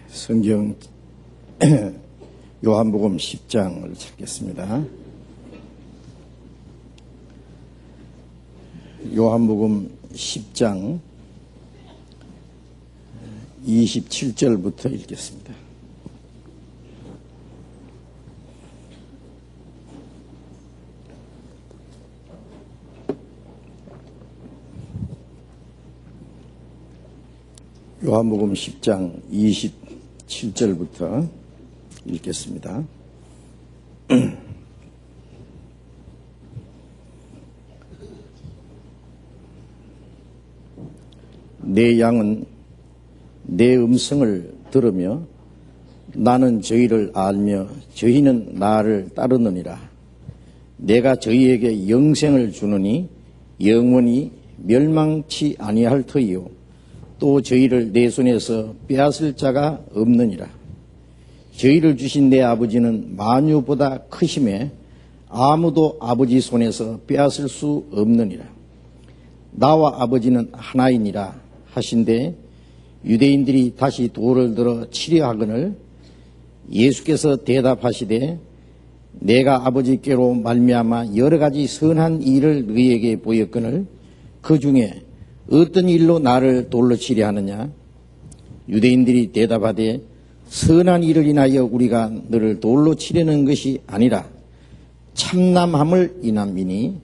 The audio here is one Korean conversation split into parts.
성경 요한복음 10장을 찾겠습니다. 요한복음 10장 27절부터 읽겠습니다. 요한복음 10장 27절부터 읽겠습니다. 내 양은 내 음성을 들으며 나는 저희를 알며 저희는 나를 따르느니라. 내가 저희에게 영생을 주느니 영원히 멸망치 아니할 터이요 또 저희를 내 손에서 빼앗을 자가 없느니라. 저희를 주신 내 아버지는 만유보다 크심에 아무도 아버지 손에서 빼앗을 수 없느니라. 나와 아버지는 하나이니라 하신데 유대인들이 다시 돌을 들어 치려 하거늘 예수께서 대답하시되 내가 아버지께로 말미암아 여러 가지 선한 일을 너희에게 보였거늘 그 중에 어떤 일로 나를 돌로 치려 하느냐? 유대인들이 대답하되 선한 일을 인하여 우리가 너를 돌로 치려는 것이 아니라 참남함을 인함이니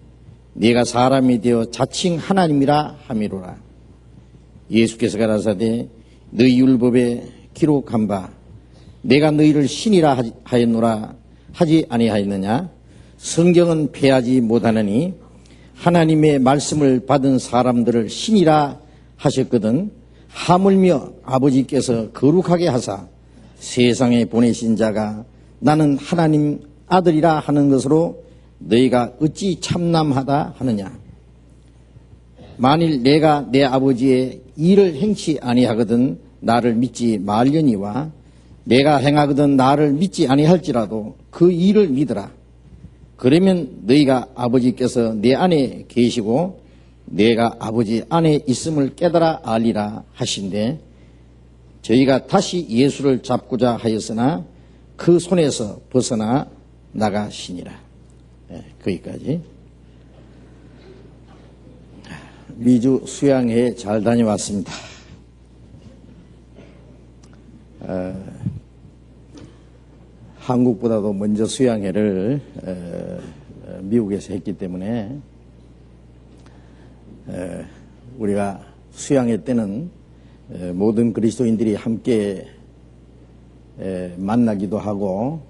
네가 사람이 되어 자칭 하나님이라 함이로라. 예수께서 가라사대 너희 율법에 기록한 바 내가 너희를 신이라 하였노라 하지 아니하였느냐? 성경은 폐하지 못하느니 하나님의 말씀을 받은 사람들을 신이라 하셨거든 하물며 아버지께서 거룩하게 하사 세상에 보내신 자가 나는 하나님 아들이라 하는 것으로 너희가 어찌 참남하다 하느냐. 만일 내가 내 아버지의 일을 행치 아니하거든 나를 믿지 말려니와 내가 행하거든 나를 믿지 아니할지라도 그 일을 믿으라. 그러면 너희가 아버지께서 내 안에 계시고 내가 아버지 안에 있음을 깨달아 알리라 하신대 저희가 다시 예수를 잡고자 하였으나 그 손에서 벗어나 나가시니라. 거기까지. 미주 수양회에 잘 다녀왔습니다. 한국보다도 먼저 수양회를 미국에서 했기 때문에 우리가 수양회 때는 모든 그리스도인들이 함께 만나기도 하고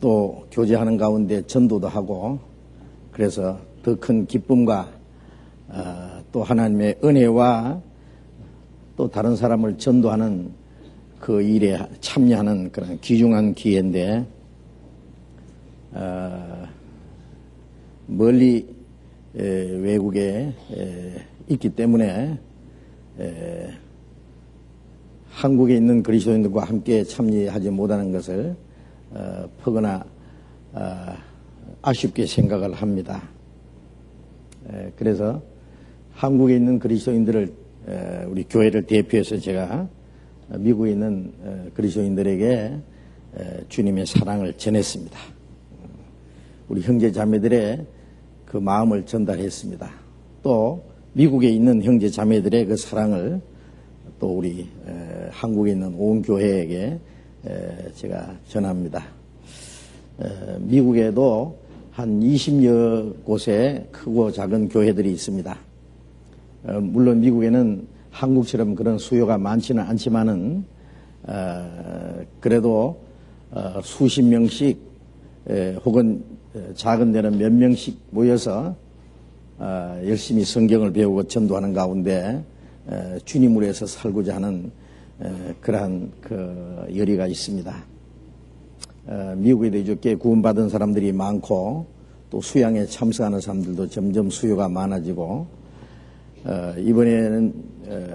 또 교제하는 가운데 전도도 하고 그래서 더 큰 기쁨과 또 하나님의 은혜와 또 다른 사람을 전도하는 그 일에 참여하는 그런 귀중한 기회인데 멀리 외국에 있기 때문에 한국에 있는 그리스도인들과 함께 참여하지 못하는 것을 포거나 아쉽게 생각을 합니다. 그래서 한국에 있는 그리스도인들을 우리 교회를 대표해서 제가 미국에 있는 그리스도인들에게 주님의 사랑을 전했습니다. 우리 형제 자매들의 그 마음을 전달했습니다. 또 미국에 있는 형제 자매들의 그 사랑을 또 우리 한국에 있는 온 교회에게 제가 전합니다. 미국에도 한 20여 곳에 크고 작은 교회들이 있습니다. 물론 미국에는 한국처럼 그런 수요가 많지는 않지만은 그래도 수십 명씩 혹은 작은 데는 몇 명씩 모여서 열심히 성경을 배우고 전도하는 가운데 주님을 위해서 살고자 하는 그러한 그 열의가 있습니다. 미국에도 이렇게 구원받은 사람들이 많고 또 수양에 참석하는 사람들도 점점 수요가 많아지고 이번에는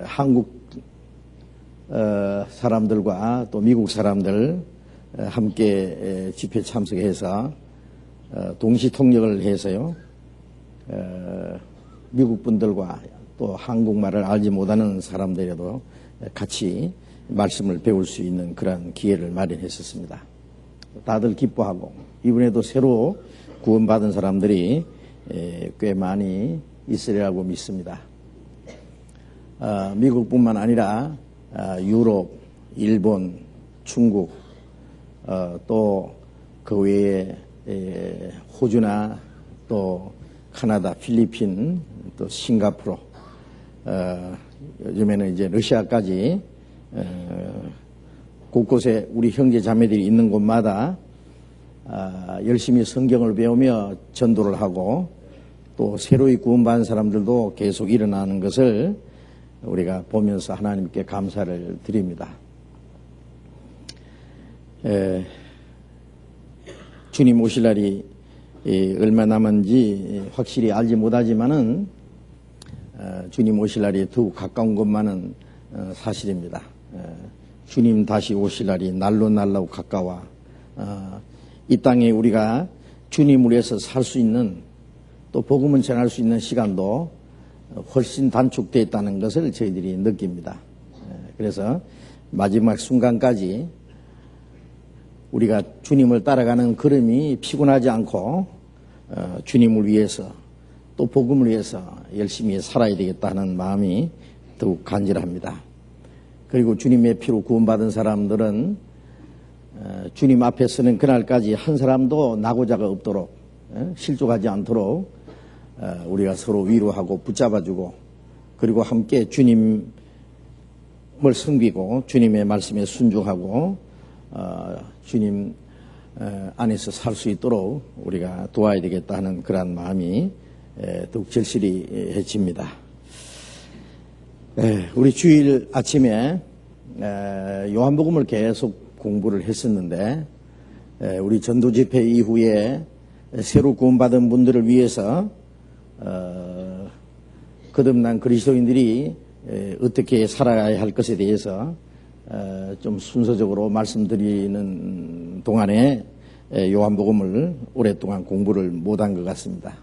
한국 사람들과 또 미국 사람들 함께 집회 참석해서 동시 통역을 해서요 미국 분들과 또 한국말을 알지 못하는 사람들에도 같이 말씀을 배울 수 있는 그런 기회를 마련했었습니다. 다들 기뻐하고 이번에도 새로 구원받은 사람들이 꽤 많이 있으리라고 믿습니다. 미국뿐만 아니라 유럽, 일본, 중국, 또 그 외에 호주나 또 카나다, 필리핀, 또 싱가포르, 요즘에는 이제 러시아까지 곳곳에 우리 형제 자매들이 있는 곳마다 열심히 성경을 배우며 전도를 하고 또 새로이 구원받은 사람들도 계속 일어나는 것을 우리가 보면서 하나님께 감사를 드립니다. 주님 오실 날이 얼마 남은지 확실히 알지 못하지만은 주님 오실 날이 더욱 가까운 것만은 사실입니다. 주님 다시 오실 날이 날로 가까워 이 땅에 우리가 주님을 위해서 살 수 있는 또 복음을 전할 수 있는 시간도 훨씬 단축되어 있다는 것을 저희들이 느낍니다. 그래서 마지막 순간까지 우리가 주님을 따라가는 걸음이 피곤하지 않고 주님을 위해서 또 복음을 위해서 열심히 살아야 되겠다는 마음이 더욱 간절합니다. 그리고 주님의 피로 구원받은 사람들은 주님 앞에 서는 그날까지 한 사람도 낙오자가 없도록 실족하지 않도록 우리가 서로 위로하고 붙잡아주고 그리고 함께 주님을 섬기고 주님의 말씀에 순종하고 주님 안에서 살 수 있도록 우리가 도와야 되겠다 하는 그러한 마음이 더욱 절실히 해집니다. 우리 주일 아침에 요한복음을 계속 공부를 했었는데 우리 전도 집회 이후에 새로 구원받은 분들을 위해서 거듭난 그리스도인들이 어떻게 살아야 할 것에 대해서 좀 순서적으로 말씀드리는 동안에 요한복음을 오랫동안 공부를 못한 것 같습니다.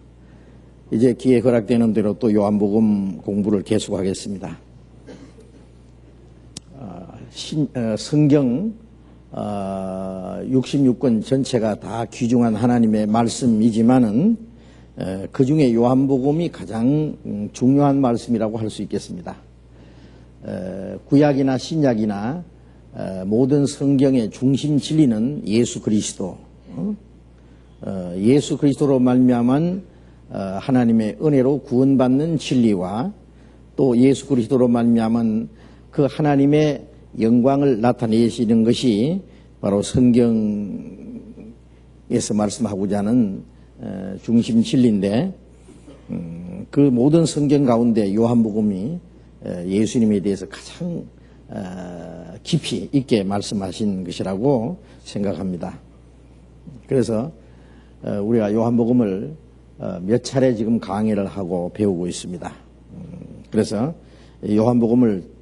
이제 기회 허락되는 대로 또 요한복음 공부를 계속하겠습니다. 성경 66권 전체가 다 귀중한 하나님의 말씀이지만은 그 중에 요한복음이 가장 중요한 말씀이라고 할 수 있겠습니다. 구약이나 신약이나 모든 성경의 중심 진리는 예수 그리스도, 예수 그리스도로 말미암은 하나님의 은혜로 구원받는 진리와 또 예수 그리스도로 말미암은 그 하나님의 영광을 나타내시는 것이 바로 성경에서 말씀하고자 하는 중심 진리인데 그 모든 성경 가운데 요한복음이 예수님에 대해서 가장 깊이 있게 말씀하신 것이라고 생각합니다. 그래서 우리가 요한복음을 몇 차례 지금 강의를 하고 배우고 있습니다. 그래서 요한복음을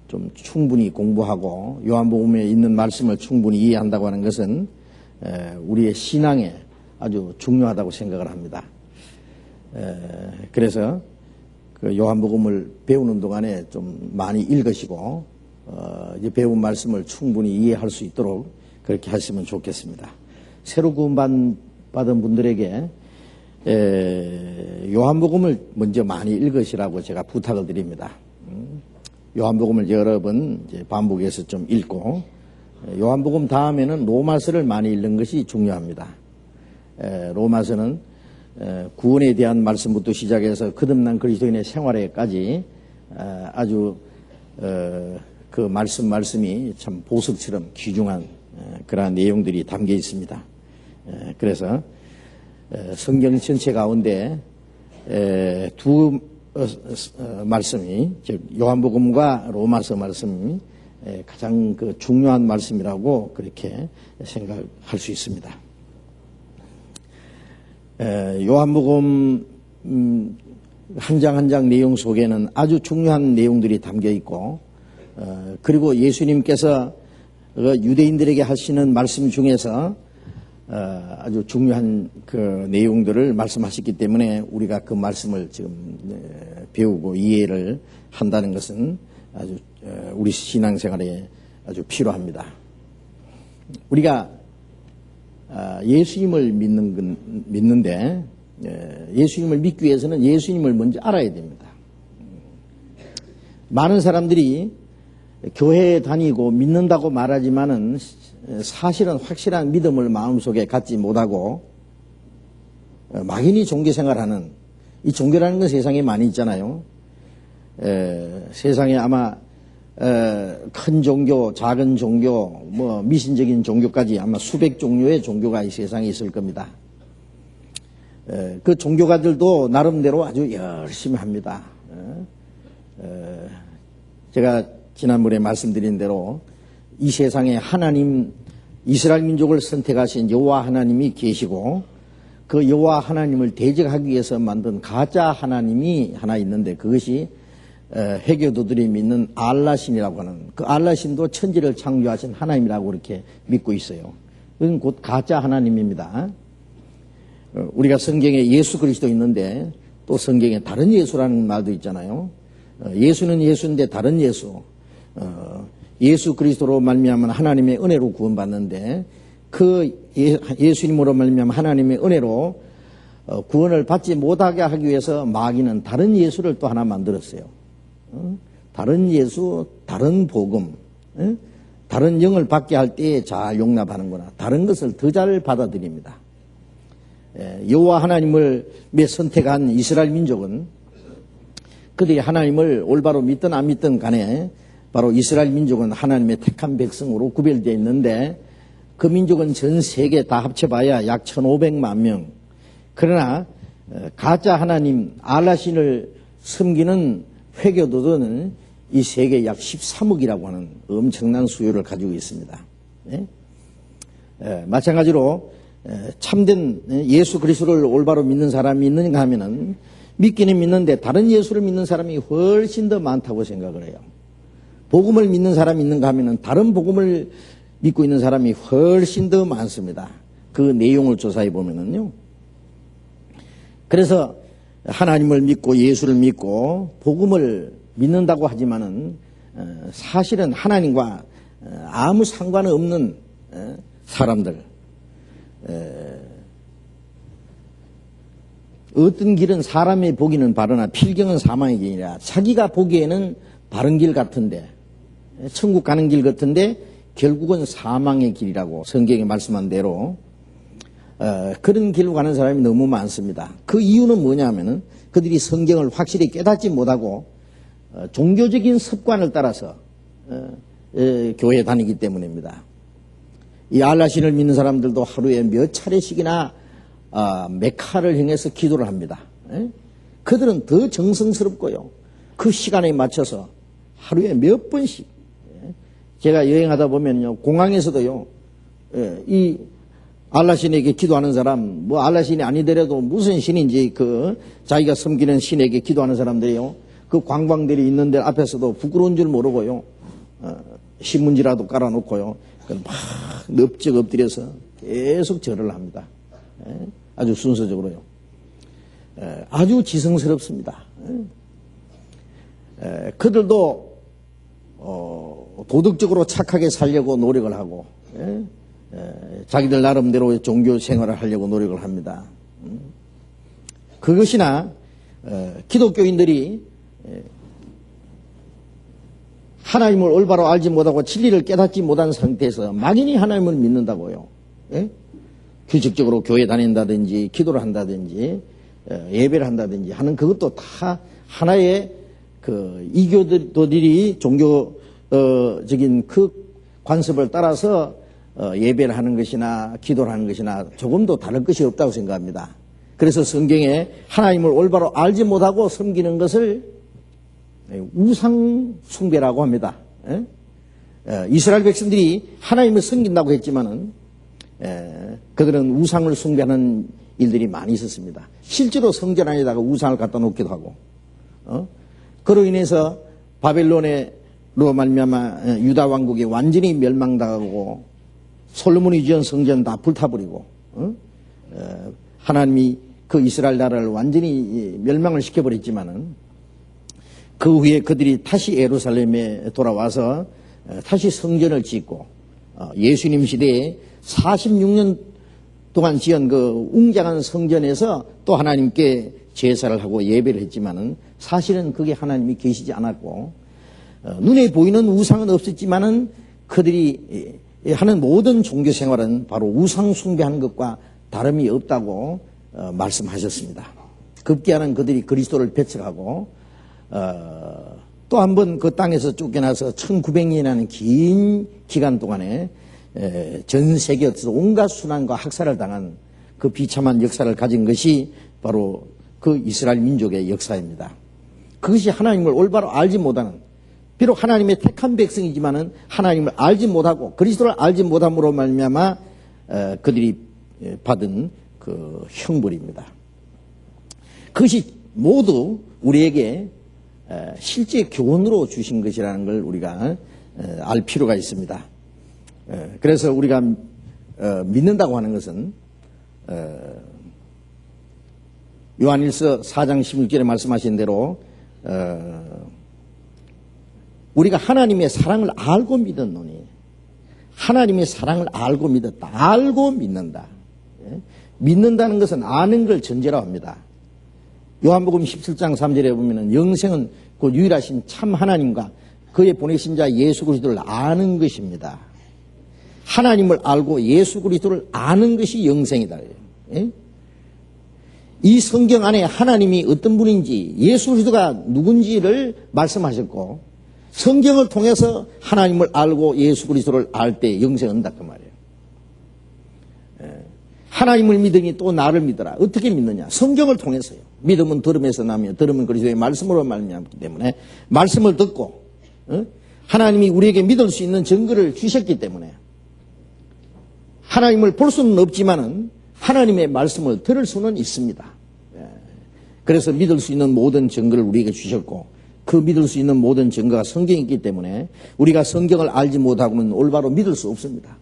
좀 충분히 공부하고 요한복음에 있는 말씀을 충분히 이해한다고 하는 것은 우리의 신앙에 아주 중요하다고 생각을 합니다. 그래서 그 요한복음을 배우는 동안에 좀 많이 읽으시고 이제 배운 말씀을 충분히 이해할 수 있도록 그렇게 하시면 좋겠습니다. 새로 구원받은 분들에게 요한복음을 먼저 많이 읽으시라고 제가 부탁을 드립니다. 요한복음을 여러 번 이제 반복해서 좀 읽고 요한복음 다음에는 로마서를 많이 읽는 것이 중요합니다. 로마서는 구원에 대한 말씀부터 시작해서 거듭난 그리스도인의 생활에까지 아주 그 말씀이 참 보석처럼 귀중한 그러한 내용들이 담겨 있습니다. 그래서 성경 전체 가운데 두 말씀이 즉 요한복음과 로마서 말씀이 가장 그 중요한 말씀이라고 그렇게 생각할 수 있습니다. 요한복음 한 장 한 장 내용 속에는 아주 중요한 내용들이 담겨 있고 그리고 예수님께서 유대인들에게 하시는 말씀 중에서 아주 중요한 그 내용들을 말씀하셨기 때문에 우리가 그 말씀을 지금 배우고 이해를 한다는 것은 아주 우리 신앙생활에 아주 필요합니다. 우리가 예수님을 믿는데 예수님을 믿기 위해서는 예수님을 먼저 알아야 됩니다. 많은 사람들이 교회에 다니고 믿는다고 말하지만은 사실은 확실한 믿음을 마음속에 갖지 못하고 막연히 종교 생활하는, 이 종교라는 건 세상에 많이 있잖아요. 세상에 아마 큰 종교, 작은 종교, 뭐 미신적인 종교까지 아마 수백 종류의 종교가 이 세상에 있을 겁니다. 그 종교가들도 나름대로 아주 열심히 합니다. 제가 지난번에 말씀드린 대로 이 세상에 하나님, 이스라엘 민족을 선택하신 여호와 하나님이 계시고 그 여호와 하나님을 대적하기 위해서 만든 가짜 하나님이 하나 있는데 그것이 해교도들이 믿는 알라신이라고 하는, 그 알라신도 천지를 창조하신 하나님이라고 그렇게 믿고 있어요. 그건 곧 가짜 하나님입니다. 우리가 성경에 예수 그리스도 있는데 또 성경에 다른 예수라는 말도 있잖아요. 예수는 예수인데 다른 예수, 예수 그리스도로 말미암아 하나님의 은혜로 구원받는데 그 예수님으로 말미암아 하나님의 은혜로 구원을 받지 못하게 하기 위해서 마귀는 다른 예수를 또 하나 만들었어요. 다른 예수, 다른 복음, 다른 영을 받게 할 때에 잘 용납하는구나. 다른 것을 더 잘 받아들입니다. 여호와 하나님을 선택한 이스라엘 민족은 그들이 하나님을 올바로 믿든 안 믿든 간에 바로 이스라엘 민족은 하나님의 택한 백성으로 구별되어 있는데 그 민족은 전 세계 다 합쳐봐야 약 1,500만 명. 그러나 가짜 하나님 알라신을 섬기는 회교도들은 이 세계 약 13억이라고 하는 엄청난 수요를 가지고 있습니다. 마찬가지로 참된 예수 그리스도를 올바로 믿는 사람이 있는가 하면은 믿기는 믿는데 다른 예수를 믿는 사람이 훨씬 더 많다고 생각을 해요. 복음을 믿는 사람이 있는가 하면은 다른 복음을 믿고 있는 사람이 훨씬 더 많습니다. 그 내용을 조사해 보면은요. 그래서 하나님을 믿고 예수를 믿고 복음을 믿는다고 하지만은 사실은 하나님과 아무 상관없는 사람들, 어떤 길은 사람의 보기는 바르나 필경은 사망의 길이라, 자기가 보기에는 바른 길 같은데 천국 가는 길 같은데 결국은 사망의 길이라고 성경에 말씀한 대로 그런 길로 가는 사람이 너무 많습니다. 그 이유는 뭐냐면은 그들이 성경을 확실히 깨닫지 못하고 종교적인 습관을 따라서 교회에 다니기 때문입니다. 이 알라신을 믿는 사람들도 하루에 몇 차례씩이나 메카를 향해서 기도를 합니다. 그들은 더 정성스럽고요. 그 시간에 맞춰서 하루에 몇 번씩, 제가 여행하다 보면요, 공항에서도요, 이 알라신에게 기도하는 사람, 뭐 알라신이 아니더라도 무슨 신인지 자기가 섬기는 신에게 기도하는 사람들이요, 그 관광들이 있는 데 앞에서도 부끄러운 줄 모르고요, 신문지라도 깔아놓고요, 막 넙적 엎드려서 계속 절을 합니다. 아주 순서적으로요. 아주 지성스럽습니다. 그들도 도덕적으로 착하게 살려고 노력을 하고 자기들 나름대로 종교 생활을 하려고 노력을 합니다. 그것이나 기독교인들이 하나님을 올바로 알지 못하고 진리를 깨닫지 못한 상태에서 막연히 하나님을 믿는다고요. 규칙적으로 교회 다닌다든지 기도를 한다든지 예배를 한다든지 하는 그것도 다 하나의 이교도들이 종교적인 그 관습을 따라서 예배를 하는 것이나 기도를 하는 것이나 조금도 다를 것이 없다고 생각합니다. 그래서 성경에 하나님을 올바로 알지 못하고 섬기는 것을 우상 숭배라고 합니다. 이스라엘 백성들이 하나님을 섬긴다고 했지만은 그들은 우상을 숭배하는 일들이 많이 있었습니다. 실제로 성전 안에다가 우상을 갖다 놓기도 하고, 그로 인해서 바벨론으로 말미암아 유다 왕국이 완전히 멸망당하고 솔로몬이 지은 성전 다 불타버리고 하나님이 그 이스라엘 나라를 완전히 멸망을 시켜버렸지만은 그 후에 그들이 다시 예루살렘에 돌아와서 다시 성전을 짓고 예수님 시대에 46년 동안 지은 그 웅장한 성전에서 또 하나님께 제사를 하고 예배를 했지만은 사실은 그게 하나님이 계시지 않았고 눈에 보이는 우상은 없었지만은 그들이 하는 모든 종교 생활은 바로 우상 숭배하는 것과 다름이 없다고 말씀하셨습니다. 급기야는 그들이 그리스도를 배척하고 또 한 번 그 땅에서 쫓겨나서 1900년이라는 긴 기간 동안에 전 세계에서 온갖 순환과 학살을 당한 그 비참한 역사를 가진 것이 바로 그 이스라엘 민족의 역사입니다. 그것이 하나님을 올바로 알지 못하는, 비록 하나님의 택한 백성이지만은 하나님을 알지 못하고 그리스도를 알지 못함으로 말미암아 그들이 받은 그 형벌입니다. 그것이 모두 우리에게 실제 교훈으로 주신 것이라는 걸 우리가 알 필요가 있습니다. 그래서 우리가 믿는다고 하는 것은 요한일서 4장 16절에 말씀하신 대로 우리가 하나님의 사랑을 알고 믿었노니, 하나님의 사랑을 알고 믿었다. 알고 믿는다. 믿는다는 것은 아는 걸 전제로 합니다. 요한복음 17장 3절에 보면은 영생은 그 유일하신 참 하나님과 그의 보내신 자 예수 그리스도를 아는 것입니다. 하나님을 알고 예수 그리스도를 아는 것이 영생이다. 이 성경 안에 하나님이 어떤 분인지, 예수 그리스도가 누군지를 말씀하셨고, 성경을 통해서 하나님을 알고 예수 그리스도를 알 때 영생을 얻는다 그 말이에요. 하나님을 믿으니 또 나를 믿어라. 어떻게 믿느냐? 성경을 통해서요. 믿음은 들음에서 나며 들음은 그리스도의 말씀으로 말미암기 때문에 말씀을 듣고 하나님이 우리에게 믿을 수 있는 증거를 주셨기 때문에 하나님을 볼 수는 없지만은 하나님의 말씀을 들을 수는 있습니다. 그래서 믿을 수 있는 모든 증거를 우리에게 주셨고, 그 믿을 수 있는 모든 증거가 성경이 있기 때문에 우리가 성경을 알지 못하고는 올바로 믿을 수 없습니다.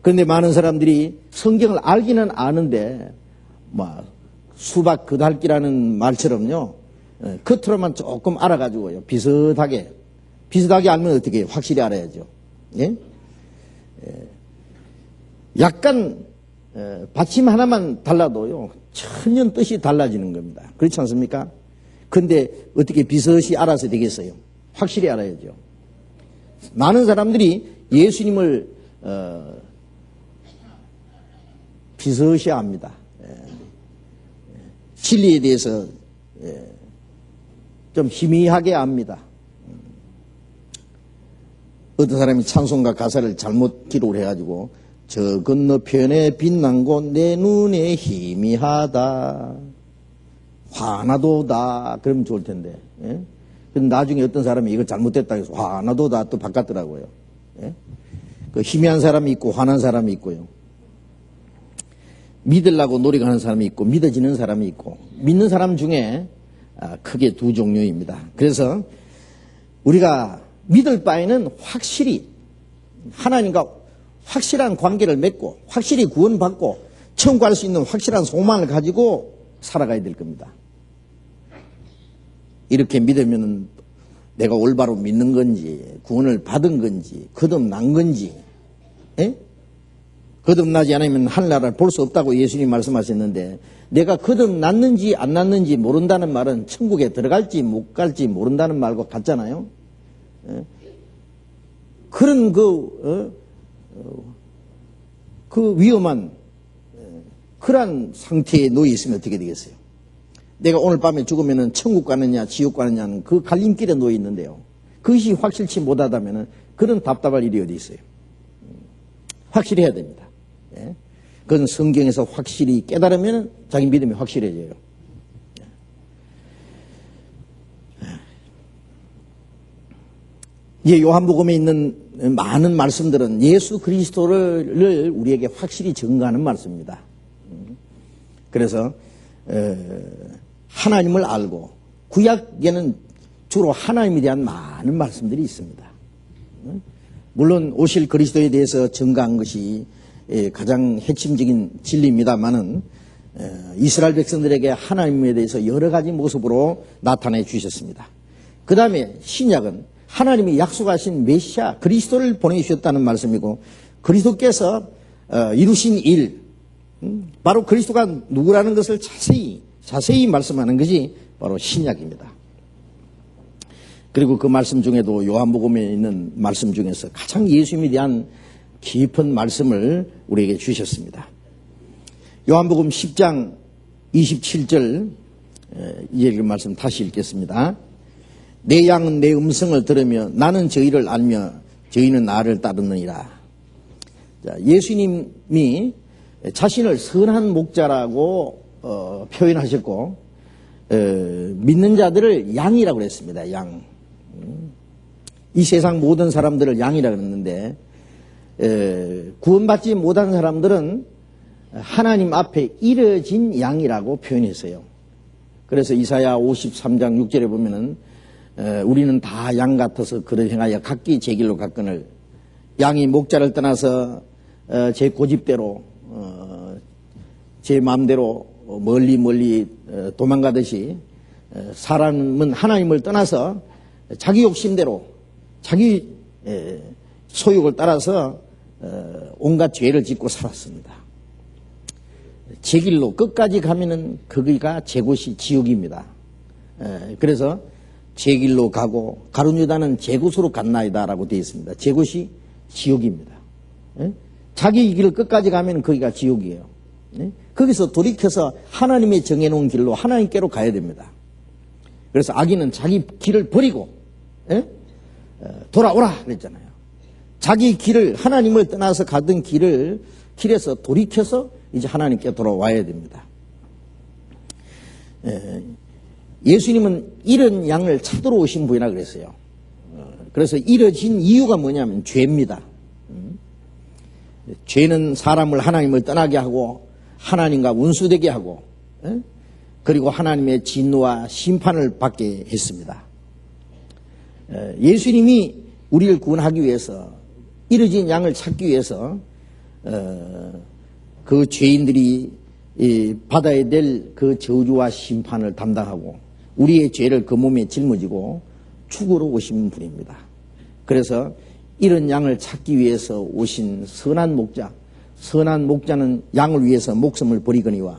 그런데 많은 사람들이 성경을 알기는 아는데 수박 그달기라는 말처럼요, 겉으로만 조금 알아가지고요, 비슷하게 알면 어떻게 해요? 확실히 알아야죠. 예? 약간 받침 하나만 달라도요 천년 뜻이 달라지는 겁니다. 그렇지 않습니까? 근데 어떻게 비슷이 알아서 되겠어요? 확실히 알아야죠. 많은 사람들이 예수님을 비슷이 압니다. 진리에 대해서 좀 희미하게 압니다. 어떤 사람이 찬송가 가사를 잘못 기록을 해가지고 저 건너편에 빛난 곳 내 눈에 희미하다 화나도다 그러면 좋을 텐데, 예? 근데 나중에 어떤 사람이 이거 잘못됐다 해서 화나도다 또 바꿨더라고요. 예? 그 희미한 사람이 있고 화난 사람이 있고요, 믿으려고 노력하는 사람이 있고 믿어지는 사람이 있고, 믿는 사람 중에 크게 두 종류입니다. 그래서 우리가 믿을 바에는 확실히 하나님과 확실한 관계를 맺고 확실히 구원받고 천국 갈 수 있는 확실한 소망을 가지고 살아가야 될 겁니다. 이렇게 믿으면 내가 올바로 믿는 건지 구원을 받은 건지 거듭난 건지, 거듭나지 않으면 하늘나라를 볼 수 없다고 예수님이 말씀하셨는데, 내가 거듭났는지 안 났는지 모른다는 말은 천국에 들어갈지 못 갈지 모른다는 말과 같잖아요. 그런 그 위험한 그러한 상태에 놓여 있으면 어떻게 되겠어요? 내가 오늘 밤에 죽으면 천국 가느냐 지옥 가느냐는 그 갈림길에 놓여 있는데요, 그것이 확실치 못하다면 그런 답답할 일이 어디 있어요? 확실히 해야 됩니다. 그건 성경에서 확실히 깨달으면 자기 믿음이 확실해져요. 이제 요한복음에 있는 많은 말씀들은 예수 그리스도를 우리에게 확실히 증거하는 말씀입니다. 그래서 하나님을 알고, 구약에는 주로 하나님에 대한 많은 말씀들이 있습니다. 물론 오실 그리스도에 대해서 증거한 것이 가장 핵심적인 진리입니다만은 이스라엘 백성들에게 하나님에 대해서 여러 가지 모습으로 나타내 주셨습니다. 그 다음에 신약은 하나님이 약속하신 메시아 그리스도를 보내주셨다는 말씀이고, 그리스도께서 이루신 일, 바로 그리스도가 누구라는 것을 자세히 말씀하는 것이 바로 신약입니다. 그리고 그 말씀 중에도 요한복음에 있는 말씀 중에서 가장 예수님에 대한 깊은 말씀을 우리에게 주셨습니다. 요한복음 10장 27절, 이 말씀 다시 읽겠습니다. 내 양은 내 음성을 들으며 나는 저희를 알며 저희는 나를 따르느니라. 자, 예수님이 자신을 선한 목자라고 표현하셨고, 믿는 자들을 양이라고 그랬습니다. 양. 이 세상 모든 사람들을 양이라고 그랬는데, 구원받지 못한 사람들은 하나님 앞에 이뤄진 양이라고 표현했어요. 그래서 이사야 53장 6절에 보면은 우리는 다 양 같아서 그를 행하여 각기 제 길로 갔거늘, 양이 목자를 떠나서 제 고집대로 제 마음대로 멀리 도망가듯이 사람은 하나님을 떠나서 자기 욕심대로 자기 소욕을 따라서 온갖 죄를 짓고 살았습니다. 제 길로 끝까지 가면은 거기가 제 곳이 지옥입니다. 그래서 제 길로 가고 가룟 유다는 제 곳으로 갔나이다라고 되어 있습니다. 제 곳이 지옥입니다. 자기 길을 끝까지 가면 거기가 지옥이에요. 거기서 돌이켜서 하나님의 정해놓은 길로 하나님께로 가야 됩니다. 그래서 악인은 자기 길을 버리고 돌아오라 그랬잖아요. 자기 길을, 하나님을 떠나서 가던 길에서 돌이켜서 이제 하나님께 돌아와야 됩니다. 예수님은 이런 양을 찾으러 오신 분이라 그랬어요. 그래서 이뤄진 이유가 뭐냐면 죄입니다. 죄는 사람을 하나님을 떠나게 하고 하나님과 원수되게 하고, 그리고 하나님의 진노와 심판을 받게 했습니다. 예수님이 우리를 구원하기 위해서, 이뤄진 양을 찾기 위해서 그 죄인들이 받아야 될 그 저주와 심판을 담당하고 우리의 죄를 그 몸에 짊어지고 죽으러 오신 분입니다. 그래서 이런 양을 찾기 위해서 오신 선한 목자, 선한 목자는 양을 위해서 목숨을 버리거니와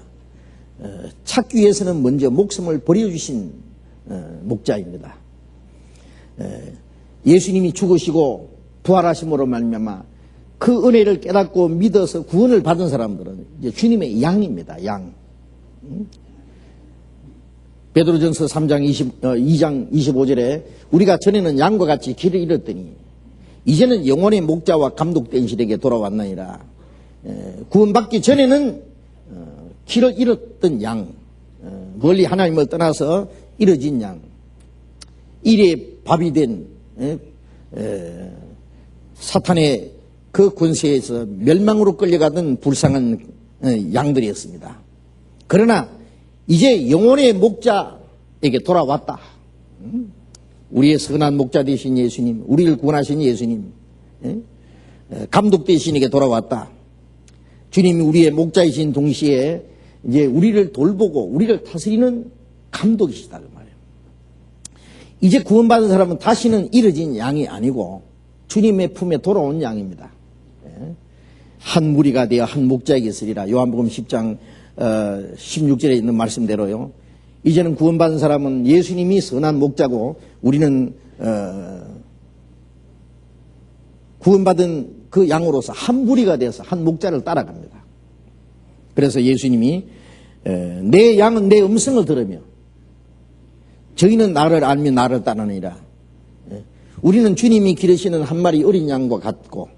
찾기 위해서는 먼저 목숨을 버려주신 목자입니다. 예수님이 죽으시고 부활하심으로 말미암아 그 은혜를 깨닫고 믿어서 구원을 받은 사람들은 이제 주님의 양입니다. 양. 베드로전서 2장 25절에 우리가 전에는 양과 같이 길을 잃었더니 이제는 영혼의 목자와 감독된 시대에 돌아왔나이다. 구원받기 전에는 길을 잃었던 양, 멀리 하나님을 떠나서 잃어진 양, 일의 밥이 된 사탄의 그 권세에서 멸망으로 끌려가던 불쌍한 양들이었습니다. 그러나 이제 영혼의 목자에게 돌아왔다. 우리의 선한 목자 되신 예수님, 우리를 구원하신 예수님, 감독 되신에게 돌아왔다. 주님이 우리의 목자이신 동시에 이제 우리를 돌보고 우리를 다스리는 감독이시다 그 말이에요. 이제 구원받은 사람은 다시는 잃어진 양이 아니고 주님의 품에 돌아온 양입니다. 한 무리가 되어 한 목자에게 있으리라. 요한복음 10장 16절에 있는 말씀대로요. 이제는 구원받은 사람은 예수님이 선한 목자고 우리는 구원받은 그 양으로서 한 무리가 되어서 한 목자를 따라갑니다. 그래서 예수님이 내 양은 내 음성을 들으며 저희는 나를 알며 나를 따르느니라. 우리는 주님이 기르시는 한 마리 어린 양과 같고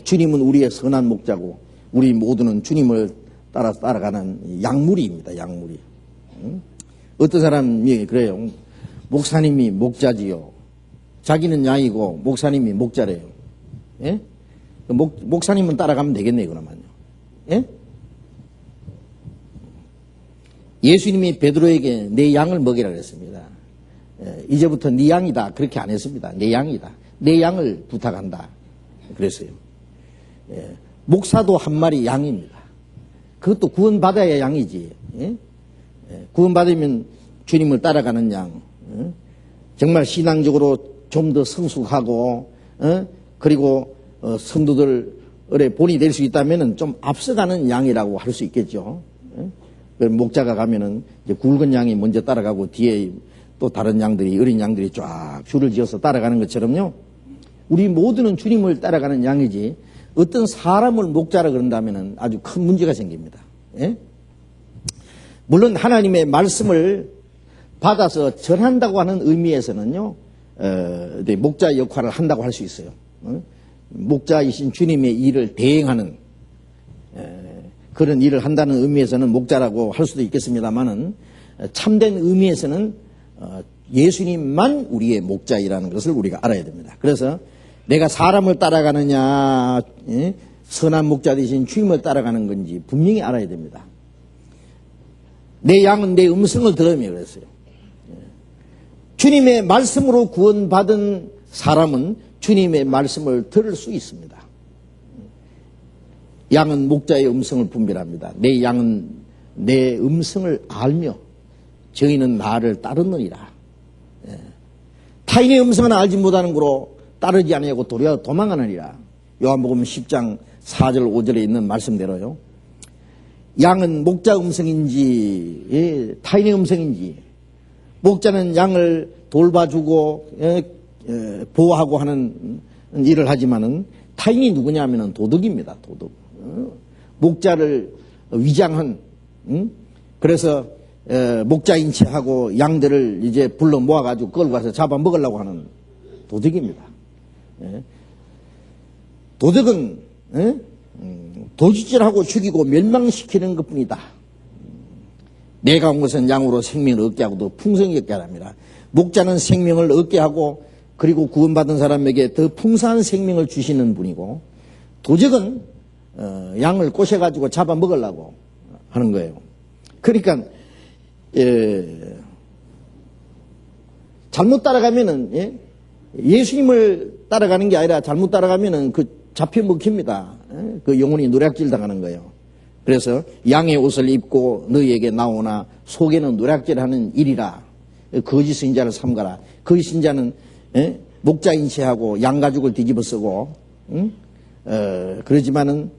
주님은 우리의 선한 목자고 우리 모두는 주님을 따라가는 양무리입니다. 양무리. 어떤 사람이 그래요. 목사님이 목자지요. 자기는 양이고 목사님이 목자래요. 예? 목사님은 따라가면 되겠네요. 그러면요. 예? 예수님이 베드로에게 내 양을 먹이라 그랬습니다. 이제부터 네 양이다 그렇게 안 했습니다. 내 양이다. 내 양을 부탁한다 그랬어요. 목사도 한 마리 양입니다. 그것도 구원받아야 양이지. 구원받으면 주님을 따라가는 양. 정말 신앙적으로 좀 더 성숙하고 그리고 성도들의 본이 될 수 있다면은 좀 앞서가는 양이라고 할 수 있겠죠. 목자가 가면은 이제 굵은 양이 먼저 따라가고 뒤에 또 다른 양들이, 어린 양들이 쫙 줄을 지어서 따라가는 것처럼요. 우리 모두는 주님을 따라가는 양이지 어떤 사람을 목자라 그런다면은 아주 큰 문제가 생깁니다. 예? 물론 하나님의 말씀을 받아서 전한다고 하는 의미에서는요, 목자 역할을 한다고 할 수 있어요. 목자이신 주님의 일을 대행하는 그런 일을 한다는 의미에서는 목자라고 할 수도 있겠습니다만은 참된 의미에서는 예수님만 우리의 목자이라는 것을 우리가 알아야 됩니다. 그래서 내가 사람을 따라가느냐, 선한 목자 되신 주님을 따라가는 건지 분명히 알아야 됩니다. 내 양은 내 음성을 들으며 그랬어요. 주님의 말씀으로 구원받은 사람은 주님의 말씀을 들을 수 있습니다. 양은 목자의 음성을 분별합니다. 내 양은 내 음성을 알며 저희는 나를 따르느니라. 타인의 음성은 알지 못하는 거로 따르지 아니하고 도망하느니라. 요한복음 10장 4절 5절에 있는 말씀대로요. 양은 목자 음성인지 타인의 음성인지, 목자는 양을 돌봐주고 보호하고 하는 일을 하지만은 타인이 누구냐면은 도둑입니다. 도둑. 목자를 위장한, 그래서 목자인 체하고 양들을 이제 불러 모아가지고 끌고 가서 잡아먹으려고 하는 도둑입니다. 도둑은 도둑질하고 죽이고 멸망시키는 것뿐이다. 내가 온 것은 양으로 생명을 얻게 하고 더 풍성히 얻게 하랍니다. 목자는 생명을 얻게 하고 그리고 구원받은 사람에게 더 풍성한 생명을 주시는 분이고, 도적은 양을 꼬셔가지고 잡아먹으려고 하는 거예요. 그러니까 잘못 따라가면은 예수님을 따라가는 게 아니라 잘못 따라가면은 그 잡혀 먹힙니다. 그 영혼이 노략질 당하는 거예요. 그래서 양의 옷을 입고 너희에게 나오나 속에는 노략질하는 일이라. 거짓 선지자를 삼가라. 거짓 선지자는 목자인 체하고 양 가죽을 뒤집어 쓰고 그러지만은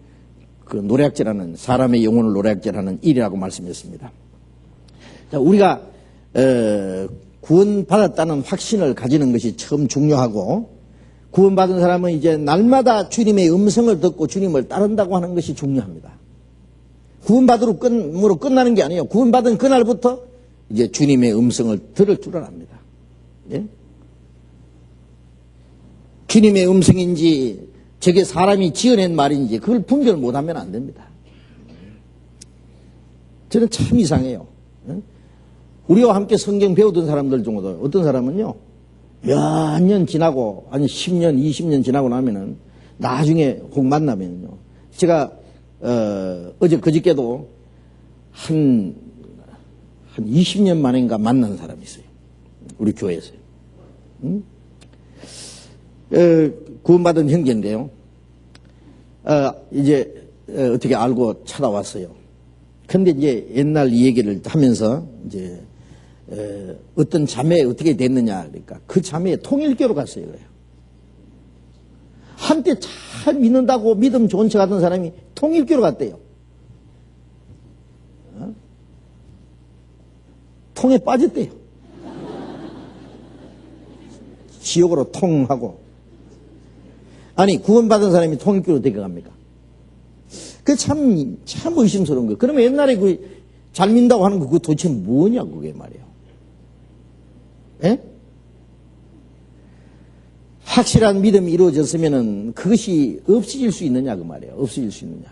그 노략질하는, 사람의 영혼을 노략질하는 일이라고 말씀했습니다. 자, 우리가 구원받았다는 확신을 가지는 것이 참 중요하고, 구원받은 사람은 이제 날마다 주님의 음성을 듣고 주님을 따른다고 하는 것이 중요합니다. 구원받으로 끝나는 게 아니에요. 구원받은 그날부터 이제 주님의 음성을 들을 줄 압니다. 예? 주님의 음성인지 저게 사람이 지어낸 말인지 그걸 분별 못하면 안 됩니다. 저는 참 이상해요. 우리와 함께 성경 배우던 사람들 중에도 어떤 사람은요, 몇 년 지나고, 아니 10년, 20년 지나고 나면은 나중에 혹 만나면요, 제가 어제 그저께도 한 20년 만인가 만난 사람이 있어요. 우리 교회에서요. 구원받은 형제인데요. 이제 어떻게 알고 찾아왔어요. 근데 이제 옛날 이 얘기를 하면서 이제 어떤 자매에 어떻게 됐느냐, 그러니까 그 자매에 통일교로 갔어요. 그래요. 한때 잘 믿는다고 믿음 좋은 척 하던 사람이 통일교로 갔대요. 통에 빠졌대요. 지옥으로 통하고. 아니, 구원받은 사람이 통일교로 어떻게 갑니까? 그게 참 의심스러운 거예요. 그러면 옛날에 그 잘 믿는다고 하는 거 그거 도대체 뭐냐고, 그게 말이에요. 예? 확실한 믿음이 이루어졌으면은 그것이 없어질 수 있느냐, 그 말이에요. 없어질 수 있느냐.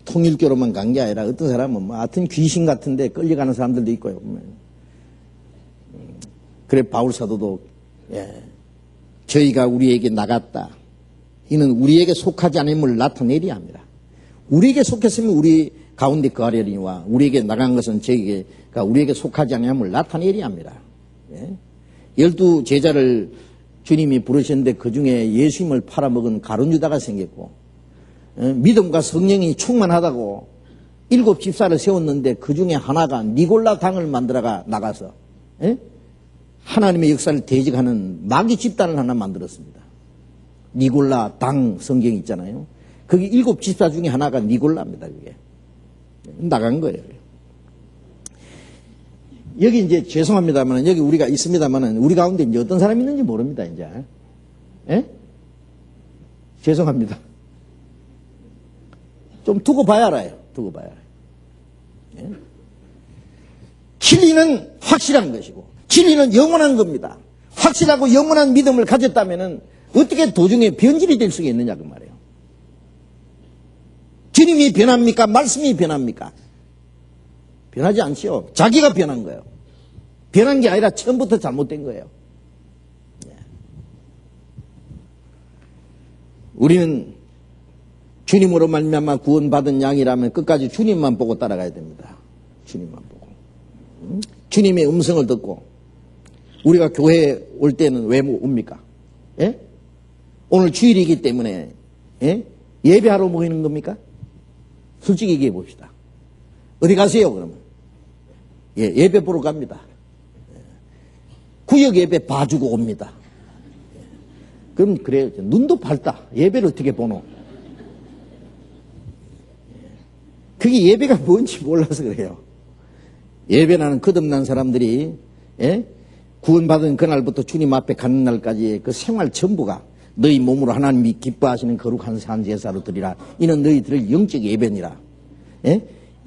통일교로만 간 게 아니라 어떤 사람은 뭐 하여튼 귀신 같은데 끌려가는 사람들도 있고요. 그래 바울 사도도 저희가 우리에게 나갔다. 이는 우리에게 속하지 않음을 나타내려 합니다. 우리에게 속했으면 우리 가운데 거하려니와 우리에게 나간 것은 저희가 우리에게 속하지 않음을 나타내려 합니다. 12 제자를 주님이 부르셨는데 그 중에 예수님을 팔아먹은 가룟 유다가 생겼고, 믿음과 성령이 충만하다고 7 집사를 세웠는데 그 중에 하나가 니골라 당을 만들어가 나가서 하나님의 역사를 대적하는 마귀 집단을 하나 만들었습니다. 니골라 당 성경 있잖아요. 거기 7 집사 중에 하나가 니골라입니다. 그게 나간 거예요. 여기 이제 죄송합니다만 여기 우리가 있습니다만 우리 가운데 이제 어떤 사람이 있는지 모릅니다. 이제 죄송합니다. 좀 두고 봐야 알아요. 두고 봐야 알아요. 진리는 확실한 것이고 진리는 영원한 겁니다. 확실하고 영원한 믿음을 가졌다면 어떻게 도중에 변질이 될 수가 있느냐 그 말이에요. 주님이 변합니까? 말씀이 변합니까? 변하지 않지요. 자기가 변한 거예요. 변한 게 아니라 처음부터 잘못된 거예요. 우리는 주님으로 말미암아 구원받은 양이라면 끝까지 주님만 보고 따라가야 됩니다. 주님만 보고. 주님의 음성을 듣고 우리가 교회에 올 때는 왜 옵니까? 예? 오늘 주일이기 때문에 예배하러 모이는 겁니까? 솔직히 얘기해 봅시다. 어디 가세요 그러면? 예배 보러 갑니다. 구역 예배 봐주고 옵니다. 그럼 그래요. 눈도 밝다. 예배를 어떻게 보노? 그게 예배가 뭔지 몰라서 그래요. 예배라는 거듭난 사람들이 구원받은 그날부터 주님 앞에 가는 날까지의 그 생활 전부가 너희 몸으로 하나님이 기뻐하시는 거룩한 산 제사로 드리라. 이는 너희들의 영적 예배니라.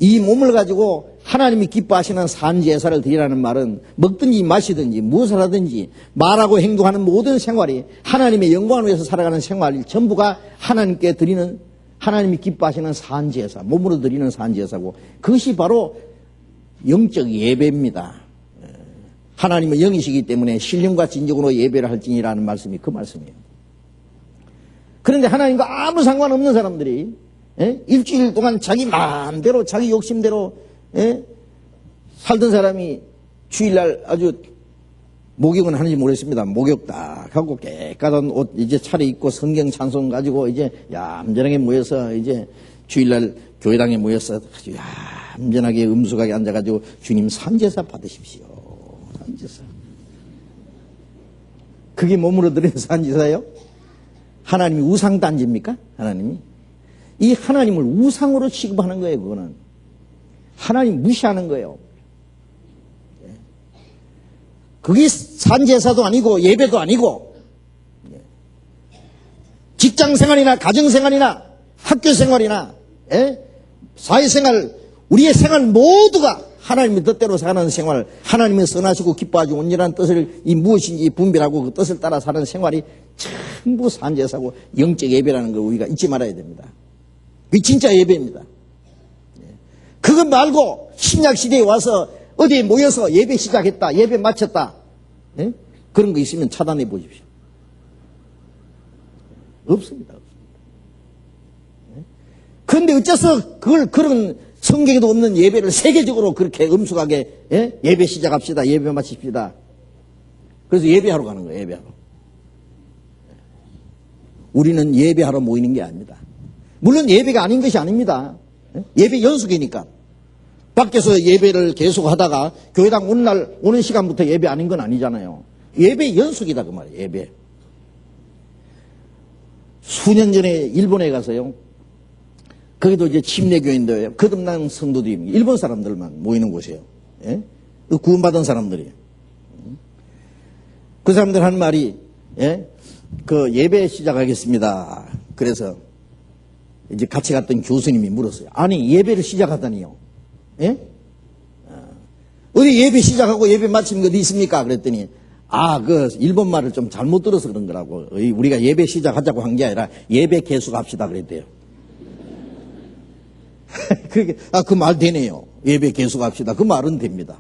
이 몸을 가지고 하나님이 기뻐하시는 산 제사를 드리라는 말은 먹든지 마시든지 무엇을 하든지 말하고 행동하는 모든 생활이 하나님의 영광을 위해서 살아가는 생활 전부가 하나님께 드리는 하나님이 기뻐하시는 산 제사, 몸으로 드리는 산 제사고 그것이 바로 영적 예배입니다. 하나님은 영이시기 때문에 신령과 진정으로 예배를 할지니라는 말씀이 그 말씀이에요. 그런데 하나님과 아무 상관없는 사람들이 일주일 동안 자기 마음대로 자기 욕심대로 살던 사람이 주일날 아주 목욕은 하는지 모르겠습니다. 목욕 딱 하고 깨끗한 옷 이제 차려입고 성경 찬송 가지고 이제 얌전하게 모여서 이제 주일날 교회당에 모여서 아주 얌전하게 음숙하게 앉아가지고 주님 산제사 받으십시오. 산제사. 그게 몸으로 드리는 산제사예요? 하나님이 우상단지입니까? 하나님이? 이 하나님을 우상으로 취급하는 거예요. 그거는. 하나님 무시하는 거예요. 그게 산제사도 아니고 예배도 아니고 직장생활이나 가정생활이나 학교생활이나 사회생활 우리의 생활 모두가 하나님의 뜻대로 사는 생활 하나님의 선하시고 기뻐하시고 온전한 뜻을 이 무엇인지 분별하고 그 뜻을 따라 사는 생활이 전부 산제사고 영적 예배라는 걸 우리가 잊지 말아야 됩니다. 그게 진짜 예배입니다. 그것 말고 신약시대에 와서 어디에 모여서 예배 시작했다 예배 마쳤다 그런 거 있으면 차단해 보십시오. 없습니다. 그런데 어째서 그걸 그런 성경에도 없는 예배를 세계적으로 그렇게 엄숙하게 예배 시작합시다 예배 마칩시다. 그래서 예배하러 가는 거예요. 예배하러. 우리는 예배하러 모이는 게 아닙니다. 물론 예배가 아닌 것이 아닙니다. 예배 연속이니까. 밖에서 예배를 계속 하다가 교회당 오는 날, 오는 시간부터 예배 아닌 건 아니잖아요. 예배 연속이다, 그 말이에요, 예배. 수년 전에 일본에 가서요. 거기도 이제 침례교인들, 거듭난 성도들이 일본 사람들만 모이는 곳이에요. 예? 구원받은 사람들이. 그 사람들 하는 말이, 그 예배 시작하겠습니다. 그래서 이제 같이 갔던 교수님이 물었어요. 아니, 예배를 시작하다니요. 어디 예배 시작하고 예배 마치는 게 어디 있습니까? 그랬더니, 그 일본 말을 좀 잘못 들어서 그런 거라고. 우리가 예배 시작하자고 한 게 아니라 예배 계속합시다 그랬대요. 그 말 되네요. 예배 계속합시다. 그 말은 됩니다.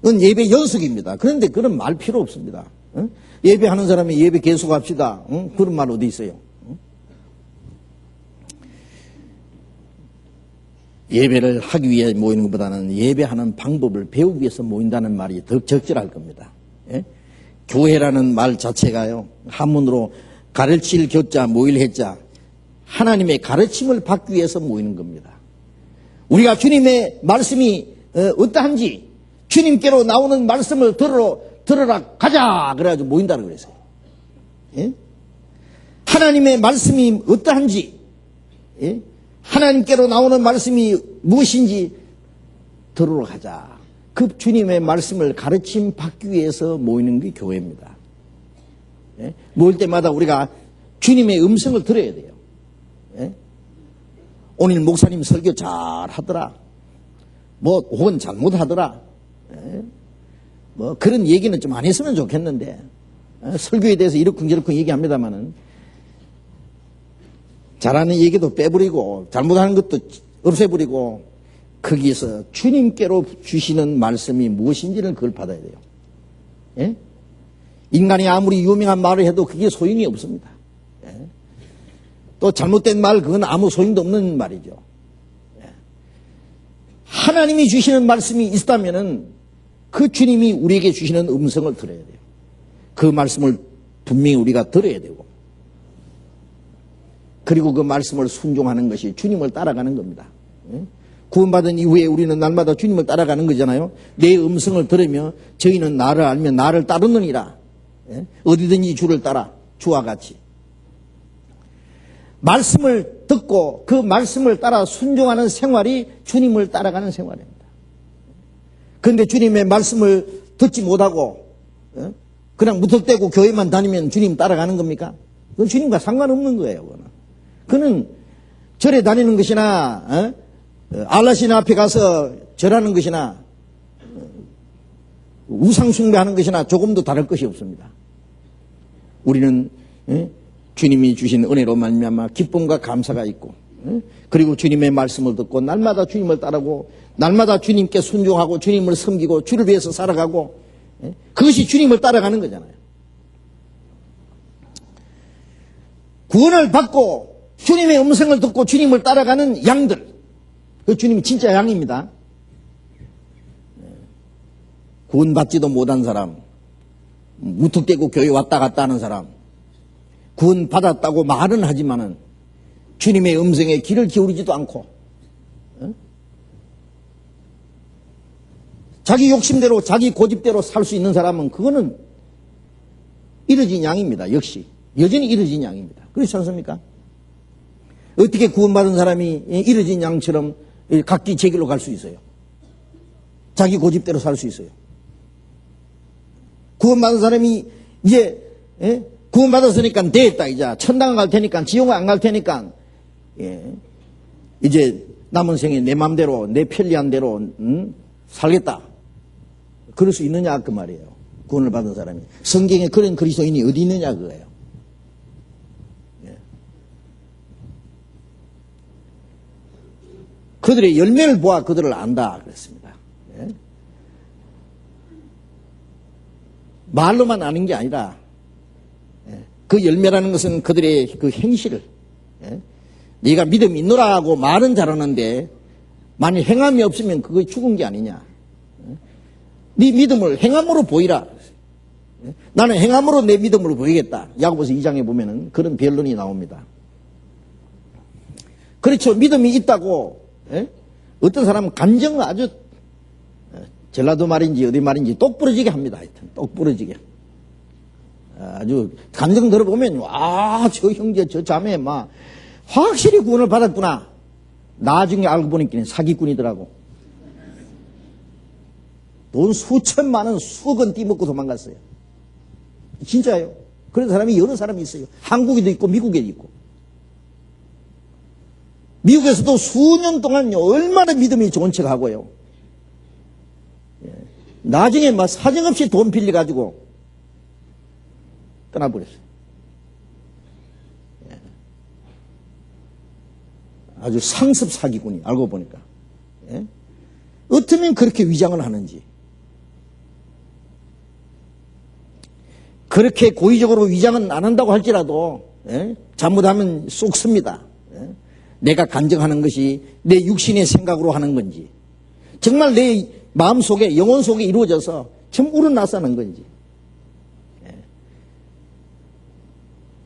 그건 예배 연속입니다. 그런데 그런 말 필요 없습니다. 예배하는 사람이 예배 계속합시다. 그런 말 어디 있어요? 예배를 하기 위해 모이는 것보다는 예배하는 방법을 배우기 위해서 모인다는 말이 더 적절할 겁니다. 교회라는 말 자체가요. 한문으로 가르칠 교자 모일 해자 하나님의 가르침을 받기 위해서 모이는 겁니다. 우리가 주님의 말씀이 어떠한지 주님께로 나오는 말씀을 들으라 가자 그래가지고 모인다고 그랬어요. 예? 하나님의 말씀이 어떠한지, 예? 하나님께로 나오는 말씀이 무엇인지 들으러 가자. 그 주님의 말씀을 가르침 받기 위해서 모이는 게 교회입니다. 예? 모일 때마다 우리가 주님의 음성을 들어야 돼요. 예? 오늘 목사님 설교 잘 하더라. 뭐 혹은 잘못하더라. 예? 뭐 그런 얘기는 좀 안 했으면 좋겠는데, 설교에 대해서 이러쿵저러쿵 얘기합니다만은 잘하는 얘기도 빼버리고 잘못하는 것도 없애버리고 거기에서 주님께로 주시는 말씀이 무엇인지는 그걸 받아야 돼요. 예? 인간이 아무리 유명한 말을 해도 그게 소용이 없습니다. 예? 또 잘못된 말 그건 아무 소용도 없는 말이죠. 예? 하나님이 주시는 말씀이 있다면은 그 주님이 우리에게 주시는 음성을 들어야 돼요. 그 말씀을 분명히 우리가 들어야 되고, 그리고 그 말씀을 순종하는 것이 주님을 따라가는 겁니다. 구원받은 이후에 우리는 날마다 주님을 따라가는 거잖아요. 내 음성을 들으며 저희는 나를 알면 나를 따르느니라. 어디든지 주를 따라, 주와 같이. 말씀을 듣고 그 말씀을 따라 순종하는 생활이 주님을 따라가는 생활입니다. 그런데 주님의 말씀을 듣지 못하고 그냥 무턱대고 교회만 다니면 주님 따라가는 겁니까? 그건 주님과 상관없는 거예요. 그는 절에 다니는 것이나 알라신 앞에 가서 절하는 것이나 우상 숭배하는 것이나 조금도 다를 것이 없습니다. 우리는 주님이 주신 은혜로 말미암아 기쁨과 감사가 있고, 그리고 주님의 말씀을 듣고 날마다 주님을 따르고 날마다 주님께 순종하고 주님을 섬기고 주를 위해서 살아가고, 그것이 주님을 따라가는 거잖아요. 구원을 받고 주님의 음성을 듣고 주님을 따라가는 양들, 그 주님이 진짜 양입니다. 구원받지도 못한 사람, 무턱대고 교회 왔다 갔다 하는 사람, 구원받았다고 말은 하지만은 주님의 음성에 귀를 기울이지도 않고 자기 욕심대로 자기 고집대로 살 수 있는 사람은 그거는 이러진 양입니다. 역시 여전히 이러진 양입니다. 그렇지 않습니까? 어떻게 구원받은 사람이 이러진 양처럼 각기 제 길로 갈 수 있어요? 자기 고집대로 살 수 있어요. 구원받은 사람이 이제 구원받았으니까 됐다, 이제 천당 갈 테니까 지옥 안 갈 테니까 이제 남은 생에 내 마음대로 내 편리한 대로 살겠다, 그럴 수 있느냐 그 말이에요. 구원을 받은 사람이. 성경에 그런 그리스도인이 어디 있느냐 그거예요. 그들의 열매를 보아 그들을 안다 그랬습니다. 말로만 아는 게 아니라 그 열매라는 것은 그들의 그 행실을, 네가 믿음이 있노라 하고 말은 잘하는데 만일 행함이 없으면 그거 죽은 게 아니냐. 네 믿음을 행함으로 보이라. 나는 행함으로 내 믿음을 보이겠다. 야고보서 2장에 보면은 그런 변론이 나옵니다. 그렇죠. 믿음이 있다고 어떤 사람은 간증을 아주 전라도 말인지 어디 말인지 똑부러지게 합니다. 하여튼 똑부러지게. 아주 간증 들어보면 와, 저 형제 저 자매 막 확실히 구원을 받았구나. 나중에 알고 보니까 사기꾼이더라고. 돈 수천만 원 수억 원 띠먹고 도망갔어요. 진짜예요. 그런 사람이 여러 사람이 있어요. 한국에도 있고 미국에도 있고. 미국에서도 수년 동안요 얼마나 믿음이 좋은 척 하고요. 나중에 막 사정없이 돈 빌려가지고 떠나버렸어요. 아주 상습 사기꾼이, 알고 보니까. 어쩌면 그렇게 위장을 하는지. 그렇게 고의적으로 위장은 안 한다고 할지라도 잘못하면 쏙 씁니다. 내가 간증하는 것이 내 육신의 생각으로 하는 건지 정말 내 마음속에 영혼 속에 이루어져서 좀 우러나서는 건지.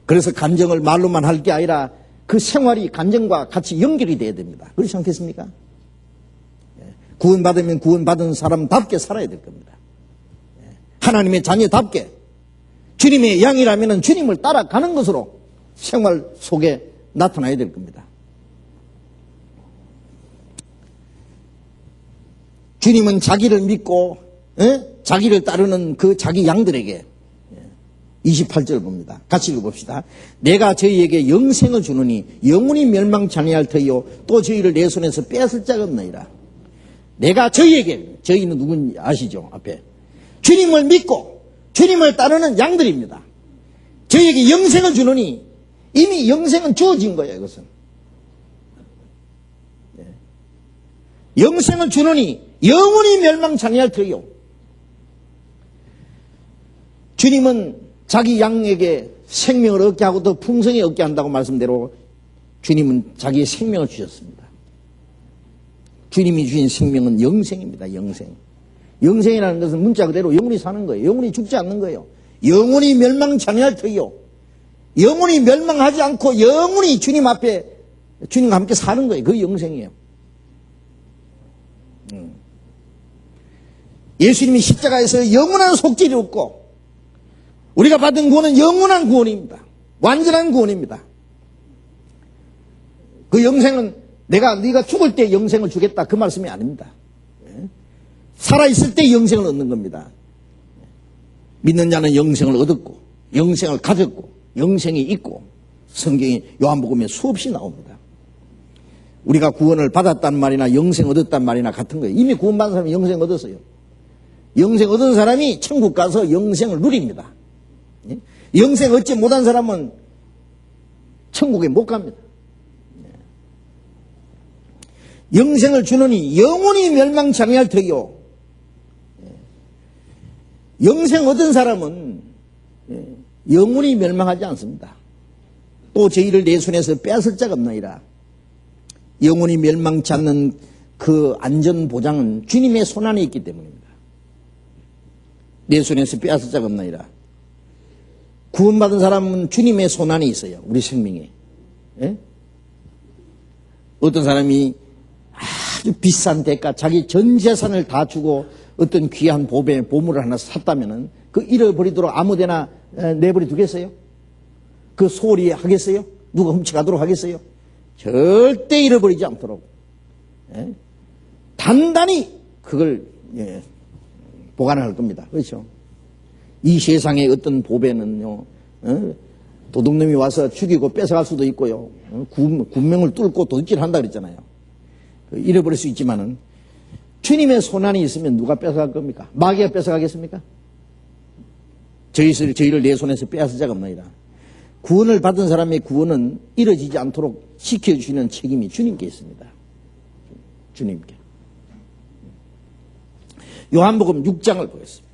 그래서 간증을 말로만 할 게 아니라 그 생활이 간증과 같이 연결이 돼야 됩니다. 그렇지 않겠습니까? 구원받으면 구원받은 사람답게 살아야 될 겁니다. 하나님의 자녀답게 주님의 양이라면 주님을 따라가는 것으로 생활 속에 나타나야 될 겁니다. 주님은 자기를 믿고 자기를 따르는 그 자기 양들에게 28절 봅니다. 같이 읽어봅시다. 내가 저희에게 영생을 주느니 영원히 멸망치 아니할 터이요 또 저희를 내 손에서 빼앗을 자가 없나이다. 내가 저희에게, 저희는 누군지 아시죠? 앞에 주님을 믿고 주님을 따르는 양들입니다. 저희에게 영생을 주느니 이미 영생은 주어진 거예요. 이것은 영생을 주느니 영원히 멸망치 아니할 터이요. 주님은 자기 양에게 생명을 얻게 하고 더 풍성히 얻게 한다고 말씀대로 주님은 자기의 생명을 주셨습니다. 주님이 주신 생명은 영생입니다. 영생. 영생이라는 것은 문자 그대로 영원히 사는 거예요. 영원히 죽지 않는 거예요. 영원히 멸망치 아니할 터이요. 영원히 멸망하지 않고 영원히 주님 앞에 주님과 함께 사는 거예요. 그게 영생이에요. 예수님이 십자가에서 영원한 속죄를 얻고 우리가 받은 구원은 영원한 구원입니다. 완전한 구원입니다. 그 영생은 네가 죽을 때 영생을 주겠다 그 말씀이 아닙니다. 살아있을 때 영생을 얻는 겁니다. 믿는 자는 영생을 얻었고 영생을 가졌고 영생이 있고 성경이 요한복음에 수없이 나옵니다. 우리가 구원을 받았단 말이나 영생 얻었단 말이나 같은 거예요. 이미 구원받은 사람이 영생 얻었어요. 영생 얻은 사람이 천국 가서 영생을 누립니다. 영생 얻지 못한 사람은 천국에 못 갑니다. 영생을 주느니 영원히 멸망치 아니할 터이요. 영생 얻은 사람은 영원히 멸망하지 않습니다. 또 저희를 내 손에서 빼앗을 자가 없나이다. 영원히 멸망치 않는 그 안전보장은 주님의 손안에 있기 때문입니다. 내 손에서 빼앗을 자가 없나이다. 구원받은 사람은 주님의 손안에 있어요. 우리 생명에. 예? 어떤 사람이 아주 비싼 대가 자기 전 재산을 다 주고 어떤 귀한 보물을 하나 샀다면은 그 잃어버리도록 아무데나 내버려 두겠어요? 그 소홀히 하겠어요? 누가 훔쳐가도록 하겠어요? 절대 잃어버리지 않도록 단단히 그걸 보관할 겁니다. 그렇죠? 이 세상의 어떤 보배는요, 도둑놈이 와서 죽이고 뺏어갈 수도 있고요, 군명을 뚫고 도둑질한다 그랬잖아요. 잃어버릴 수 있지만은 주님의 손안에 있으면 누가 뺏어갈 겁니까? 마귀가 뺏어가겠습니까? 저희를 내 손에서 빼앗을 자가 없나이다. 구원을 받은 사람의 구원은 이뤄지지 않도록 지켜주시는 책임이 주님께 있습니다. 주님께. 요한복음 6장을 보겠습니다.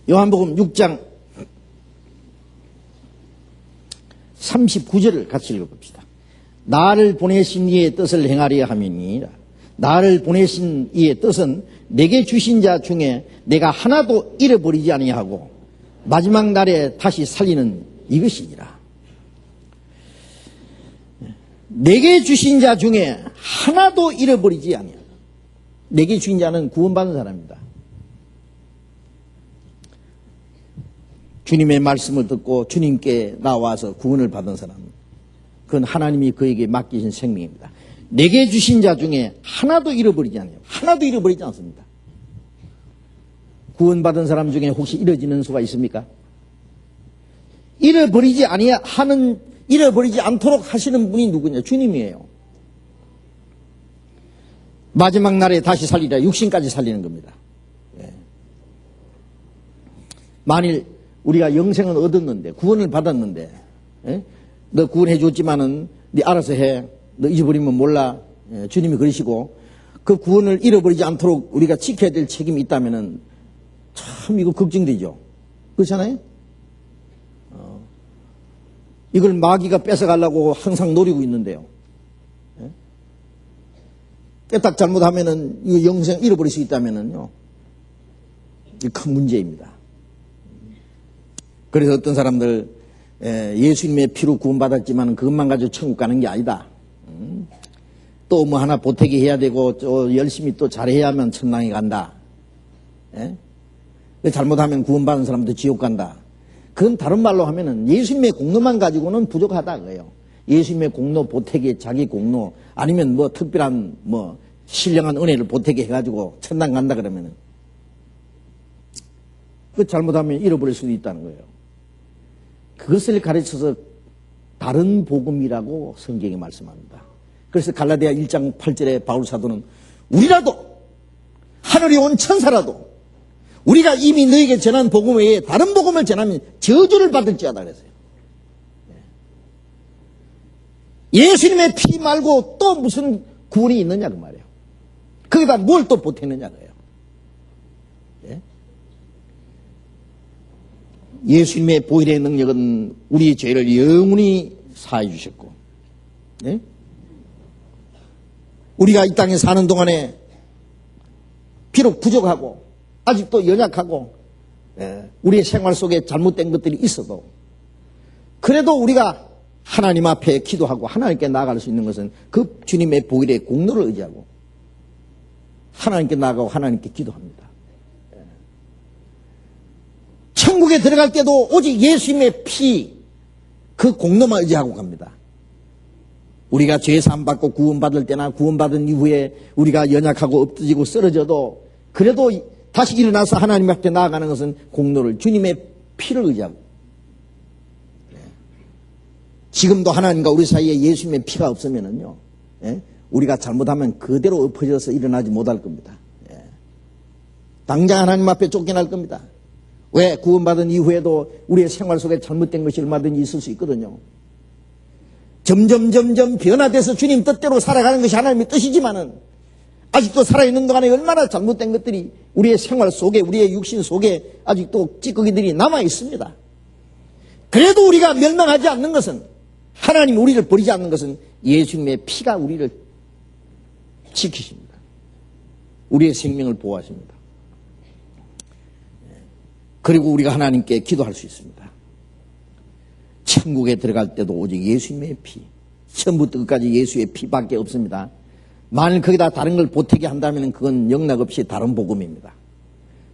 요한복음 6장 39절을 같이 읽어봅시다. 나를 보내신 이의 뜻을 행하려 함이니라. 나를 보내신 이의 뜻은 내게 주신 자 중에 내가 하나도 잃어버리지 아니하고 마지막 날에 다시 살리는 이것이니라. 내게 주신 자 중에 하나도 잃어버리지 아니하고, 내게 주신 자는 구원받은 사람입니다. 주님의 말씀을 듣고 주님께 나와서 구원을 받은 사람, 그건 하나님이 그에게 맡기신 생명입니다. 내게 주신 자 중에 하나도 잃어버리지 않아요. 하나도 잃어버리지 않습니다. 구원받은 사람 중에 혹시 잃어지는 수가 있습니까? 잃어버리지 않도록 하시는 분이 누구냐? 주님이에요. 마지막 날에 다시 살리라. 육신까지 살리는 겁니다. 만일 우리가 영생을 얻었는데, 구원을 받았는데, 너 구원해 줬지만은 네 알아서 해. 너 잊어버리면 몰라. 주님이 그러시고, 그 구원을 잃어버리지 않도록 우리가 지켜야 될 책임이 있다면은 참 이거 걱정되죠. 그렇잖아요? 이걸 마귀가 뺏어가려고 항상 노리고 있는데요. 깨딱 잘못하면은 이 영생 잃어버릴 수 있다면은요, 이게 큰 문제입니다. 그래서 어떤 사람들 예수님의 피로 구원받았지만 그것만 가지고 천국 가는 게 아니다. 또 뭐 하나 보태기 해야 되고 또 열심히 또 잘해야만 천당에 간다. 예? 잘못하면 구원받은 사람도 지옥 간다. 그건 다른 말로 하면은 예수님의 공로만 가지고는 부족하다 그래요. 예수님의 공로 보태기, 자기 공로 아니면 뭐 특별한 뭐 신령한 은혜를 보태기 해가지고 천당 간다 그러면은 그 잘못하면 잃어버릴 수도 있다는 거예요. 그것을 가르쳐서 다른 복음이라고 성경이 말씀합니다. 그래서 갈라디아 1장 8절에 바울 사도는 우리라도 하늘에 온 천사라도 우리가 이미 너에게 전한 복음 외에 다른 복음을 전하면 저주를 받을지어다 그랬어요. 예수님의 피 말고 또 무슨 구원이 있느냐 그 말이에요. 거기다 뭘 또 보태느냐 그래요. 예수님의 보혈의 능력은 우리의 죄를 영원히 사해 주셨고, 예? 우리가 이 땅에 사는 동안에 비록 부족하고 아직도 연약하고 우리의 생활 속에 잘못된 것들이 있어도 그래도 우리가 하나님 앞에 기도하고 하나님께 나아갈 수 있는 것은 그 주님의 보혈의 공로를 의지하고 하나님께 나아가고 하나님께 기도합니다. 천국에 들어갈 때도 오직 예수님의 피, 그 공로만 의지하고 갑니다. 우리가 죄 사함 받고 구원받을 때나 구원받은 이후에 우리가 연약하고 엎드지고 쓰러져도 그래도 다시 일어나서 하나님 앞에 나아가는 것은 공로를 주님의 피를 의지하고, 지금도 하나님과 우리 사이에 예수님의 피가 없으면은요, 우리가 잘못하면 그대로 엎어져서 일어나지 못할 겁니다. 당장 하나님 앞에 쫓겨날 겁니다. 왜? 구원받은 이후에도 우리의 생활 속에 잘못된 것이 얼마든지 있을 수 있거든요. 점점 변화돼서 주님 뜻대로 살아가는 것이 하나님의 뜻이지만은 아직도 살아있는 동안에 얼마나 잘못된 것들이 우리의 생활 속에, 우리의 육신 속에 아직도 찌꺼기들이 남아 있습니다. 그래도 우리가 멸망하지 않는 것은, 하나님이 우리를 버리지 않는 것은 예수님의 피가 우리를 지키십니다. 우리의 생명을 보호하십니다. 그리고 우리가 하나님께 기도할 수 있습니다. 천국에 들어갈 때도 오직 예수님의 피, 처음부터 끝까지 예수의 피밖에 없습니다. 만일 거기다 다른 걸 보태게 한다면 그건 영락없이 다른 복음입니다.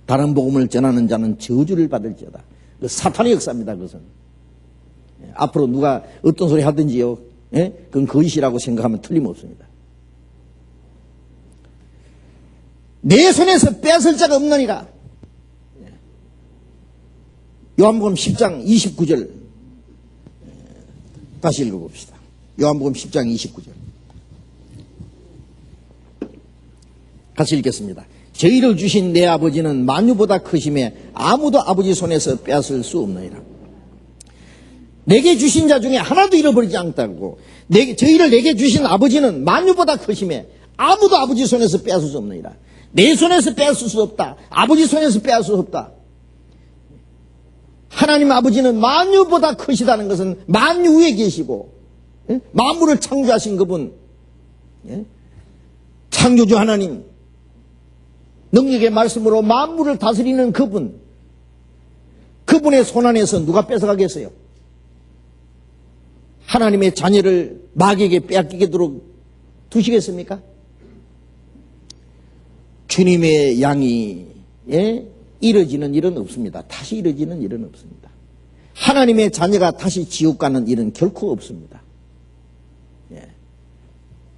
다른 복음을 전하는 자는 저주를 받을지어다. 그 사탄의 역사입니다. 그것은. 앞으로 누가 어떤 소리 하든지요, 그건 거짓이라고 생각하면 틀림없습니다. 내 손에서 뺏을 자가 없느니라. 요한복음 10장 29절 다시 읽어봅시다. 요한복음 10장 29절 같이 읽겠습니다. 저희를 주신 내 아버지는 만유보다 크심에 아무도 아버지 손에서 빼앗을 수 없느니라. 내게 주신 자 중에 하나도 잃어버리지 않다고, 저희를 내게 주신 아버지는 만유보다 크심에 아무도 아버지 손에서 빼앗을 수 없느니라. 내 손에서 빼앗을 수 없다. 아버지 손에서 빼앗을 수 없다. 하나님 아버지는 만유보다 크시다는 것은 만유 위에 계시고, 만물을 창조하신 그분, 창조주 하나님, 능력의 말씀으로 만물을 다스리는 그분, 그분의 손 안에서 누가 뺏어가겠어요? 하나님의 자녀를 마귀에게 빼앗기도록 두시겠습니까? 주님의 양이 이뤄지는 일은 없습니다. 다시 이뤄지는 일은 없습니다. 하나님의 자녀가 다시 지옥 가는 일은 결코 없습니다.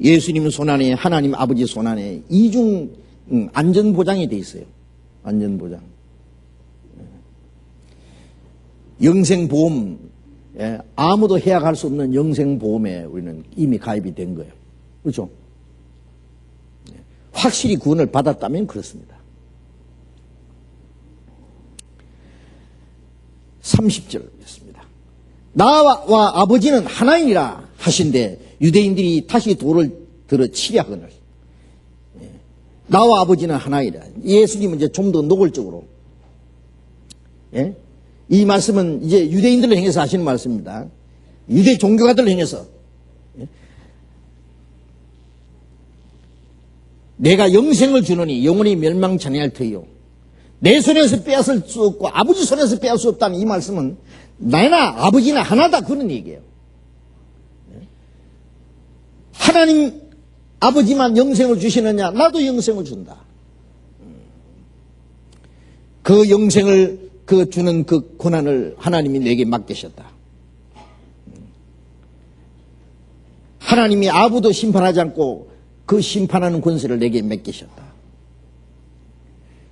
예수님 손 안에, 하나님 아버지 손 안에 이중 안전보장이 돼 있어요. 안전보장. 영생보험, 아무도 해약할 수 없는 영생보험에 우리는 이미 가입이 된 거예요. 그렇죠? 확실히 구원을 받았다면 그렇습니다. 30절이었습니다. 나와 아버지는 하나이니라 하신데 유대인들이 다시 돌을 들어 치려 하거늘. 나와 아버지는 하나이라. 예수님은 이제 좀 더 노골적으로, 이 말씀은 이제 유대인들을 향해서 하시는 말씀입니다. 유대 종교가들을 향해서 내가 영생을 주노니 영원히 멸망치 아니할 터이요 내 손에서 빼앗을 수 없고 아버지 손에서 빼앗을 수 없다는 이 말씀은 나나 아버지나 하나다 그런 얘기예요. 하나님 아버지만 영생을 주시느냐? 나도 영생을 준다. 그 영생을 주는 그 권한을 하나님이 내게 맡기셨다. 하나님이 아무도 심판하지 않고 그 심판하는 권세를 내게 맡기셨다.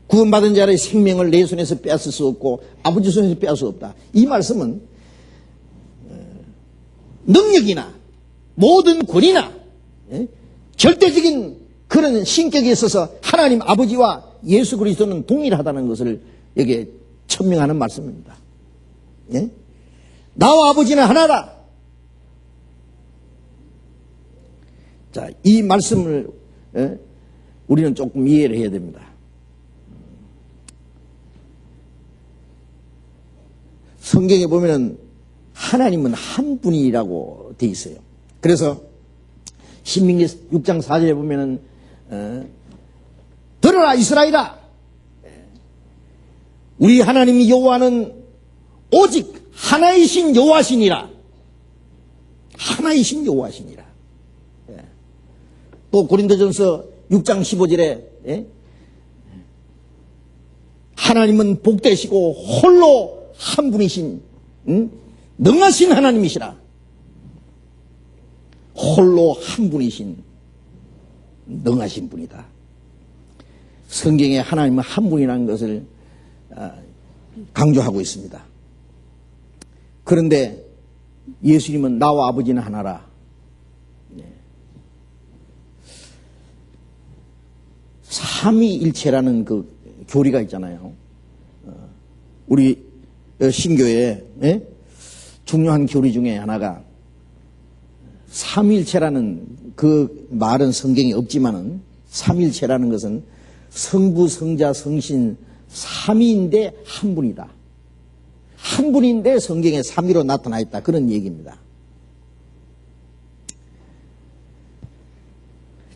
구원받은 자의 생명을 내 손에서 빼앗을 수 없고 아버지 손에서 빼앗을 수 없다. 이 말씀은 능력이나 모든 권위나 절대적인 그런 신격에 있어서 하나님 아버지와 예수 그리스도는 동일하다는 것을 여기에 천명하는 말씀입니다. 나와 아버지는 하나다. 자, 이 말씀을 우리는 조금 이해를 해야 됩니다. 성경에 보면은 하나님은 한 분이라고 돼 있어요. 그래서 신명기 6장 4절에 보면은 들어라 이스라엘아, 우리 하나님 여호와는 오직 하나이신 여호와시니라. 하나이신 여호와시니라. 또 고린도전서 6장 15절에 하나님은 복되시고 홀로 한 분이신 능하신 하나님이시라. 홀로 한 분이신 능하신 분이다. 성경에 하나님은 한 분이라는 것을 강조하고 있습니다. 그런데 예수님은 나와 아버지는 하나라. 삼위일체라는 그 교리가 있잖아요. 우리 신교에 중요한 교리 중에 하나가 삼위일체라는 그 말은 성경에 없지만은 삼위일체라는 것은 성부, 성자, 성신 삼위인데 한 분이다. 한 분인데 성경에 삼위로 나타나 있다. 그런 얘기입니다.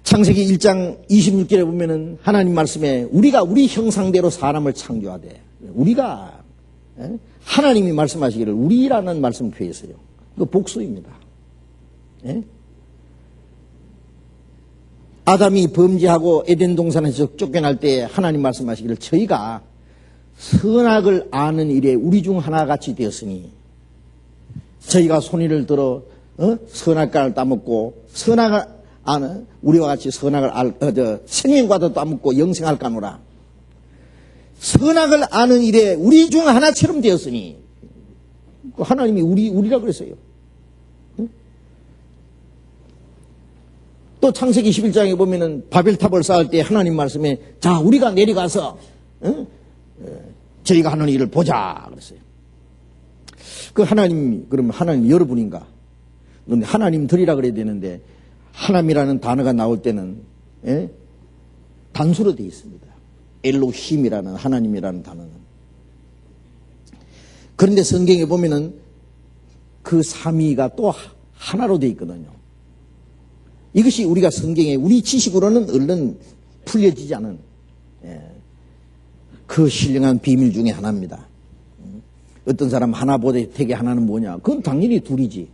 창세기 1장 26절에 보면은 하나님 말씀에 우리가 우리 형상대로 사람을 창조하되, 우리가 하나님이 말씀하시기를 우리라는 말씀을 표했어요. 그 복수입니다. 아담이 범죄하고 에덴 동산에서 쫓겨날 때 하나님 말씀하시기를 저희가 선악을 아는 일에 우리 중 하나같이 되었으니 저희가 손이를 들어 선악과를 따먹고 선악을 아는 우리와 같이 선악을 생명과도 따먹고 영생할까노라. 선악을 아는 일에 우리 중 하나처럼 되었으니 하나님이 우리라 그랬어요. 또 창세기 11장에 보면은 바벨탑을 쌓을 때 하나님 말씀에 자 우리가 내려가서 저희가 하는 일을 보자 그랬어요. 그 하나님 그러면 하나님 여러분인가? 그런데 하나님들이라 그래야 되는데 하나님이라는 단어가 나올 때는 단수로 되어 있습니다. 엘로힘이라는 하나님이라는 단어는. 그런데 성경에 보면은 그 삼위가 또 하나로 되어 있거든요. 이것이 우리가 성경에 우리 지식으로는 얼른 풀려지지 않은 그 신령한 비밀 중에 하나입니다. 어떤 사람 하나 보태기 하나는 뭐냐? 그건 당연히 둘이지.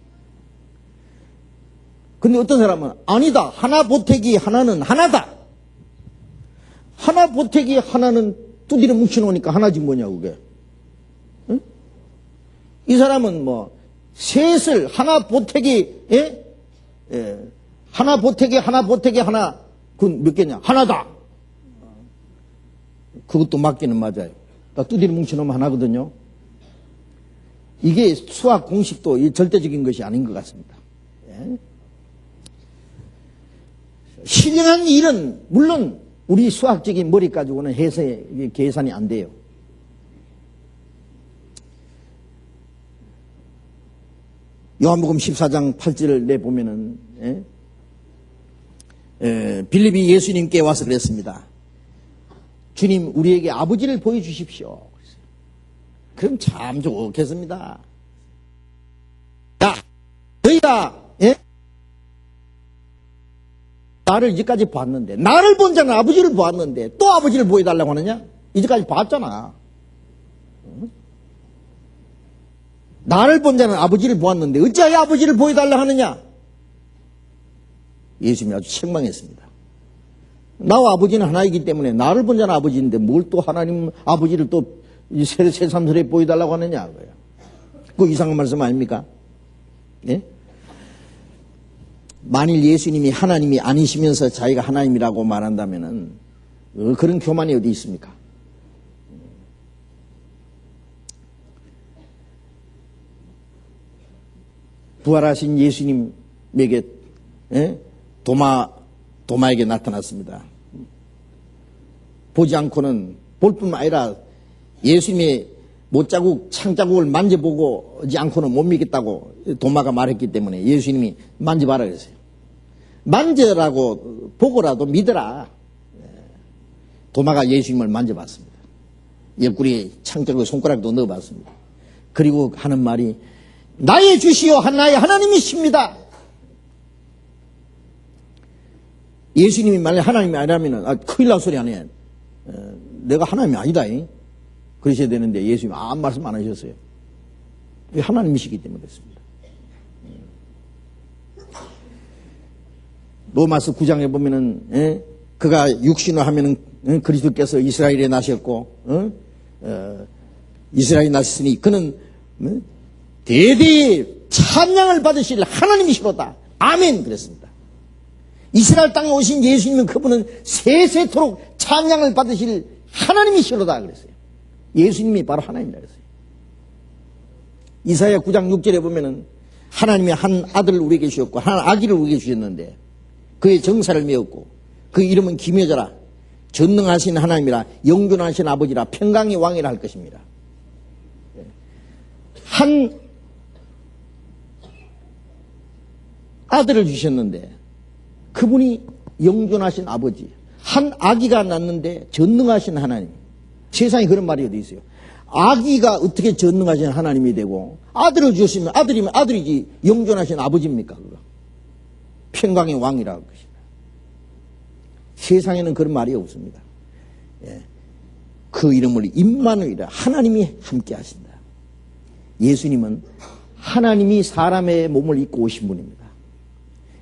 근데 어떤 사람은 아니다. 하나 보태기 하나는 하나다. 하나 보태기 하나는 두드려 뭉쳐놓으니까 하나지 뭐냐 그게. 응? 이 사람은 뭐 셋을 하나 보태기 하나 보태기 하나 그건 몇 개냐? 하나다. 그것도 맞기는 맞아요. 두드려 뭉쳐놓으면 하나거든요. 이게 수학 공식도 절대적인 것이 아닌 것 같습니다. 신령한 일은 물론 우리 수학적인 머리 가지고는 계산이 안 돼요. 요한복음 14장 8절을 내보면은 빌립이 예수님께 와서 그랬습니다. 주님 우리에게 아버지를 보여주십시오. 그럼 참 좋겠습니다. 야, 너희가 나를 이제까지 봤는데 나를 본 자는 아버지를 보았는데 또 아버지를 보여달라고 하느냐? 이제까지 봤잖아. 나를 본 자는 아버지를 보았는데 어찌하여 아버지를 보여달라고 하느냐? 예수님이 아주 책망했습니다. 나와 아버지는 하나이기 때문에 나를 본 자는 아버지인데 뭘 또 하나님 아버지를 또 새삼스레 보여달라고 하느냐. 그 이상한 말씀 아닙니까? 예? 만일 예수님이 하나님이 아니시면서 자기가 하나님이라고 말한다면은 그런 교만이 어디 있습니까? 부활하신 예수님에게 도마에게 나타났습니다. 보지 않고는 볼 뿐만 아니라 예수님의 못자국, 창자국을 만져보지 않고는 못 믿겠다고 도마가 말했기 때문에 예수님이 만져봐라 그랬어요. 만져라고 보고라도 믿어라. 도마가 예수님을 만져봤습니다. 옆구리에 창자국에 손가락도 넣어봤습니다. 그리고 하는 말이 나의 주시오 나의 하나님이십니다. 예수님이 만약 하나님이 아니라면 큰일 날 소리 안 해. 내가 하나님이 아니다. 그러셔야 되는데 예수님이 아무 말씀 안 하셨어요. 하나님이시기 때문에 그렇습니다. 로마서 9장에 보면은 그가 육신을 하면은 그리스도께서 이스라엘에 나셨고 이스라엘에 나셨으니 그는 대대의 찬양을 받으실 하나님이시로다. 아멘 그랬습니다. 이스라엘 땅에 오신 예수님은 그분은 세세토록 찬양을 받으실 하나님이시로다 그랬어요. 예수님이 바로 하나님이라 그랬어요. 이사야 9장 6절에 보면은 하나님이 한 아들을 우리에게 주셨고 한 아기를 우리에게 주셨는데 그의 정사를 메었고 그 이름은 기묘자라 전능하신 하나님이라 영존하신 아버지라 평강의 왕이라 할 것입니다. 한 아들을 주셨는데 그분이 영존하신 아버지, 한 아기가 낳는데 전능하신 하나님. 세상에 그런 말이 어디 있어요? 아기가 어떻게 전능하신 하나님이 되고 아들을 주셨으면 아들이면 아들이지 영존하신 아버지입니까? 그거. 평강의 왕이라고 할 것이다. 세상에는 그런 말이 없습니다. 예. 그 이름을 임마누엘이라 하나님이 함께 하신다. 예수님은 하나님이 사람의 몸을 입고 오신 분입니다.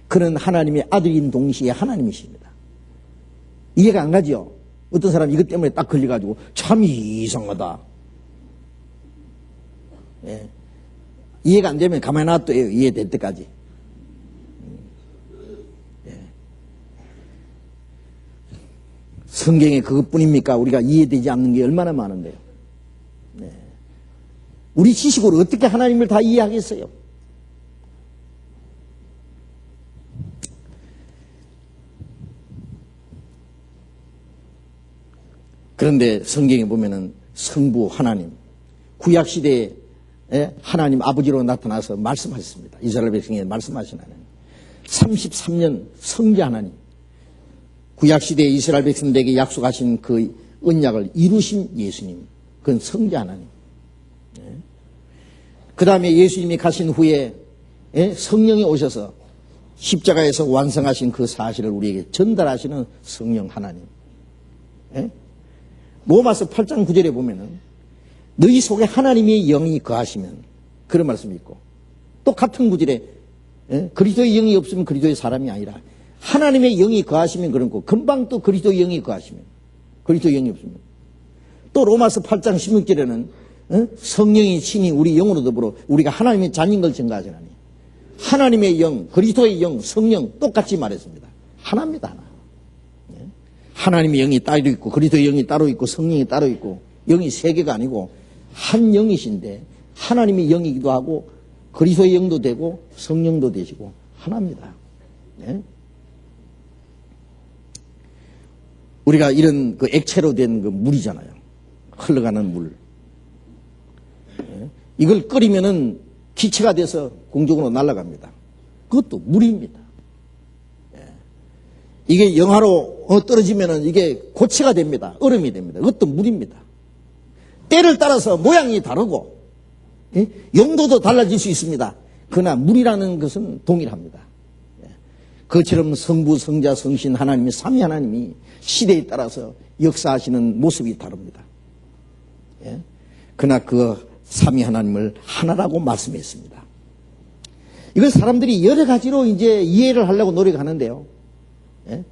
그는 하나님의 아들인 동시에 하나님이십니다. 이해가 안 가죠? 어떤 사람이 이것 때문에 딱 걸려가지고 참 이상하다. 예. 이해가 안 되면 가만히 놔둬요. 이해될 때까지. 예. 성경에 그것뿐입니까? 우리가 이해되지 않는 게 얼마나 많은데요. 예. 우리 지식으로 어떻게 하나님을 다 이해하겠어요? 그런데 성경에 보면은 성부 하나님, 구약시대에 하나님 아버지로 나타나서 말씀하셨습니다. 이스라엘 백성에게 말씀하신 하나님. 33년 성자 하나님, 구약시대에 이스라엘 백성들에게 약속하신 그 언약을 이루신 예수님, 그건 성자 하나님. 그 다음에 예수님이 가신 후에 성령이 오셔서 십자가에서 완성하신 그 사실을 우리에게 전달하시는 성령 하나님. 로마서 8장 9절에 보면은 너희 속에 하나님의 영이 거하시면 그런 말씀이 있고 또 같은 구절에 그리스도의 영이 없으면 그리스도의 사람이 아니라 하나님의 영이 거하시면 그런 거 금방 또 그리스도의 영이 거하시면 그리스도의 영이 없으면 또 로마서 8장 16절에는 성령이 친히 우리 영으로 더불어 우리가 하나님의 자녀인 걸 증거하시나니 하나님의 영, 그리스도의 영, 성령 똑같이 말했습니다. 하나입니다. 하나. 하나님의 영이 따로 있고 그리스도의 영이 따로 있고 성령이 따로 있고 영이 세 개가 아니고 한 영이신데 하나님의 영이기도 하고 그리스도의 영도 되고 성령도 되시고 하나입니다. 네? 우리가 이런 그 액체로 된 그 물이잖아요. 흘러가는 물. 네? 이걸 끓이면은 기체가 돼서 공중으로 날아갑니다. 그것도 물입니다. 이게 영하로 떨어지면은 이게 고체가 됩니다. 얼음이 됩니다. 그것도 물입니다. 때를 따라서 모양이 다르고 용도도 달라질 수 있습니다. 그러나 물이라는 것은 동일합니다. 그처럼 성부, 성자, 성신 하나님이 삼위 하나님이 시대에 따라서 역사하시는 모습이 다릅니다. 그러나 그 삼위 하나님을 하나라고 말씀했습니다. 이걸 사람들이 여러 가지로 이제 이해를 하려고 노력하는데요. 예?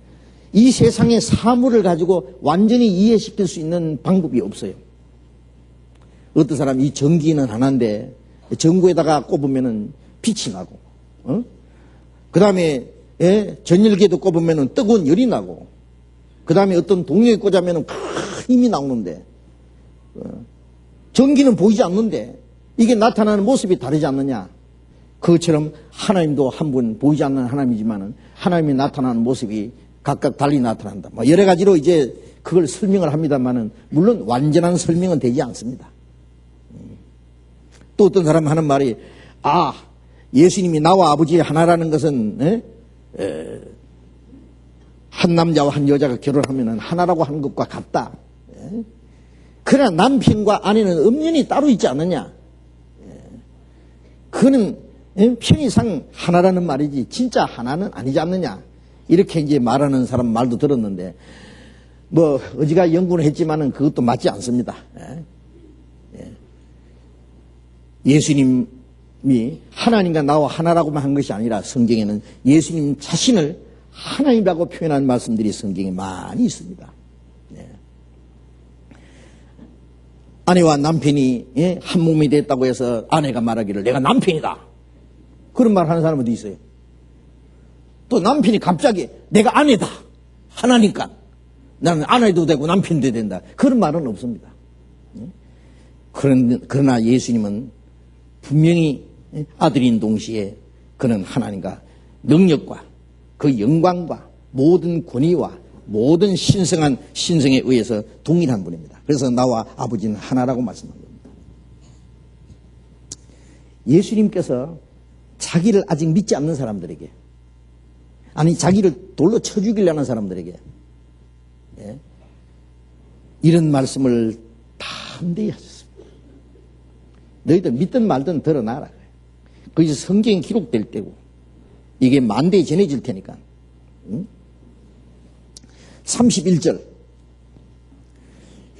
이 세상의 사물을 가지고 완전히 이해시킬 수 있는 방법이 없어요. 어떤 사람이 이 전기는 하나인데 전구에다가 꼽으면은 빛이 나고, 그 다음에 전열기에도 꼽으면은 뜨거운 열이 나고, 그 다음에 어떤 동력에 꽂으면은 큰 힘이 나오는데, 전기는 보이지 않는데 이게 나타나는 모습이 다르지 않느냐? 그것처럼 하나님도 한 분 보이지 않는 하나님이지만은 하나님이 나타나는 모습이 각각 달리 나타난다. 뭐 여러 가지로 이제 그걸 설명을 합니다만은 물론 완전한 설명은 되지 않습니다. 또 어떤 사람 하는 말이, 예수님이 나와 아버지 하나라는 것은 한 남자와 한 여자가 결혼하면 하나라고 하는 것과 같다. 그러나 남편과 아내는 엄연히 따로 있지 않느냐. 그는 편의상 하나라는 말이지 진짜 하나는 아니지 않느냐. 이렇게 이제 말하는 사람 말도 들었는데, 뭐 어지가 연구를 했지만은 그것도 맞지 않습니다. 예수님이 하나님과 나와 하나라고만 한 것이 아니라 성경에는 예수님 자신을 하나님이라고 표현한 말씀들이 성경에 많이 있습니다. 아내와 남편이 한 몸이 됐다고 해서 아내가 말하기를 내가 남편이다, 그런 말 하는 사람은 어디 있어요? 또 남편이 갑자기 내가 아내다, 하나니까 나는 아내도 되고 남편도 된다, 그런 말은 없습니다. 그러나 예수님은 분명히 아들인 동시에 그는 하나님과 능력과 그 영광과 모든 권위와 모든 신성한 신성에 의해서 동일한 분입니다. 그래서 나와 아버지는 하나라고 말씀한 겁니다. 예수님께서 자기를 아직 믿지 않는 사람들에게, 아니 자기를 돌로 쳐 죽이려는 사람들에게 이런 말씀을 담대히 하셨습니다. 너희들 믿든 말든 드러나라. 거기서 성경이 기록될 때고 이게 만대에 전해질 테니까. 31절,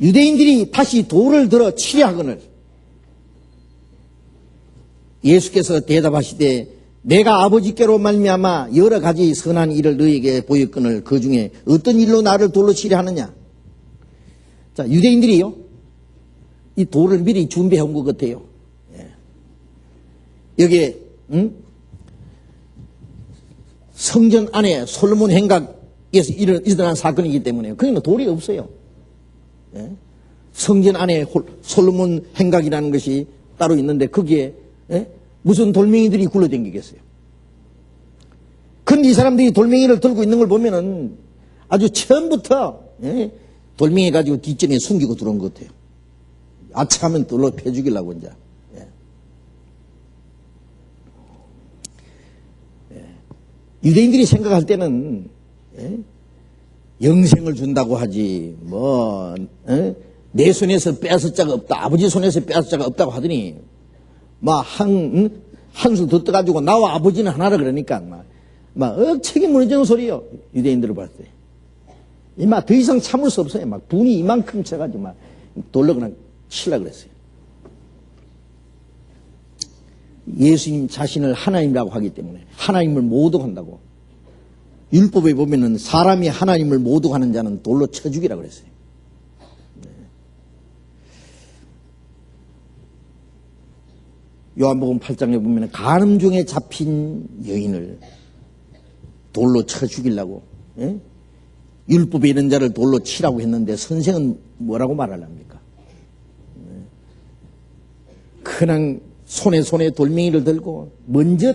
유대인들이 다시 돌을 들어 치려 하거늘 예수께서 대답하시되 내가 아버지께로 말미암아 여러 가지 선한 일을 너희에게 보였거늘 그 중에 어떤 일로 나를 돌로 치려 하느냐. 자, 유대인들이요, 이 돌을 미리 준비해 온 것 같아요. 여기에 성전 안에 솔로몬 행각에서 일어난 사건이기 때문에 그러니까 돌이 없어요. 성전 안에 솔로몬 행각이라는 것이 따로 있는데 거기에 무슨 돌멩이들이 굴러다니겠어요. 그런데 이 사람들이 돌멩이를 들고 있는 걸 보면은 아주 처음부터 돌멩이 가지고 뒷전에 숨기고 들어온 것 같아요. 아차하면 돌로 패 죽이려고 이제. 유대인들이 생각할 때는 영생을 준다고 하지 내 손에서 빼앗을 자가 없다, 아버지 손에서 빼앗을 자가 없다고 하더니 막 한술 더 떠가지고 나와 아버지는 하나라 그러니까 막 억척이 무너지는 소리요. 유대인들을 봤을 때 막 더 이상 참을 수 없어요. 막 분이 이만큼 쳐가지고 막 돌로 그냥 치려고 그랬어요. 예수님 자신을 하나님이라고 하기 때문에 하나님을 모독한다고. 율법에 보면은 사람이 하나님을 모독하는 자는 돌로 쳐 죽이라고 그랬어요. 요한복음 8장에 보면은 간음중에 잡힌 여인을 돌로 쳐 죽이려고, 율법에 있는 자를 돌로 치라고 했는데 선생은 뭐라고 말하랍니까? 그냥 손에 돌멩이를 들고 먼저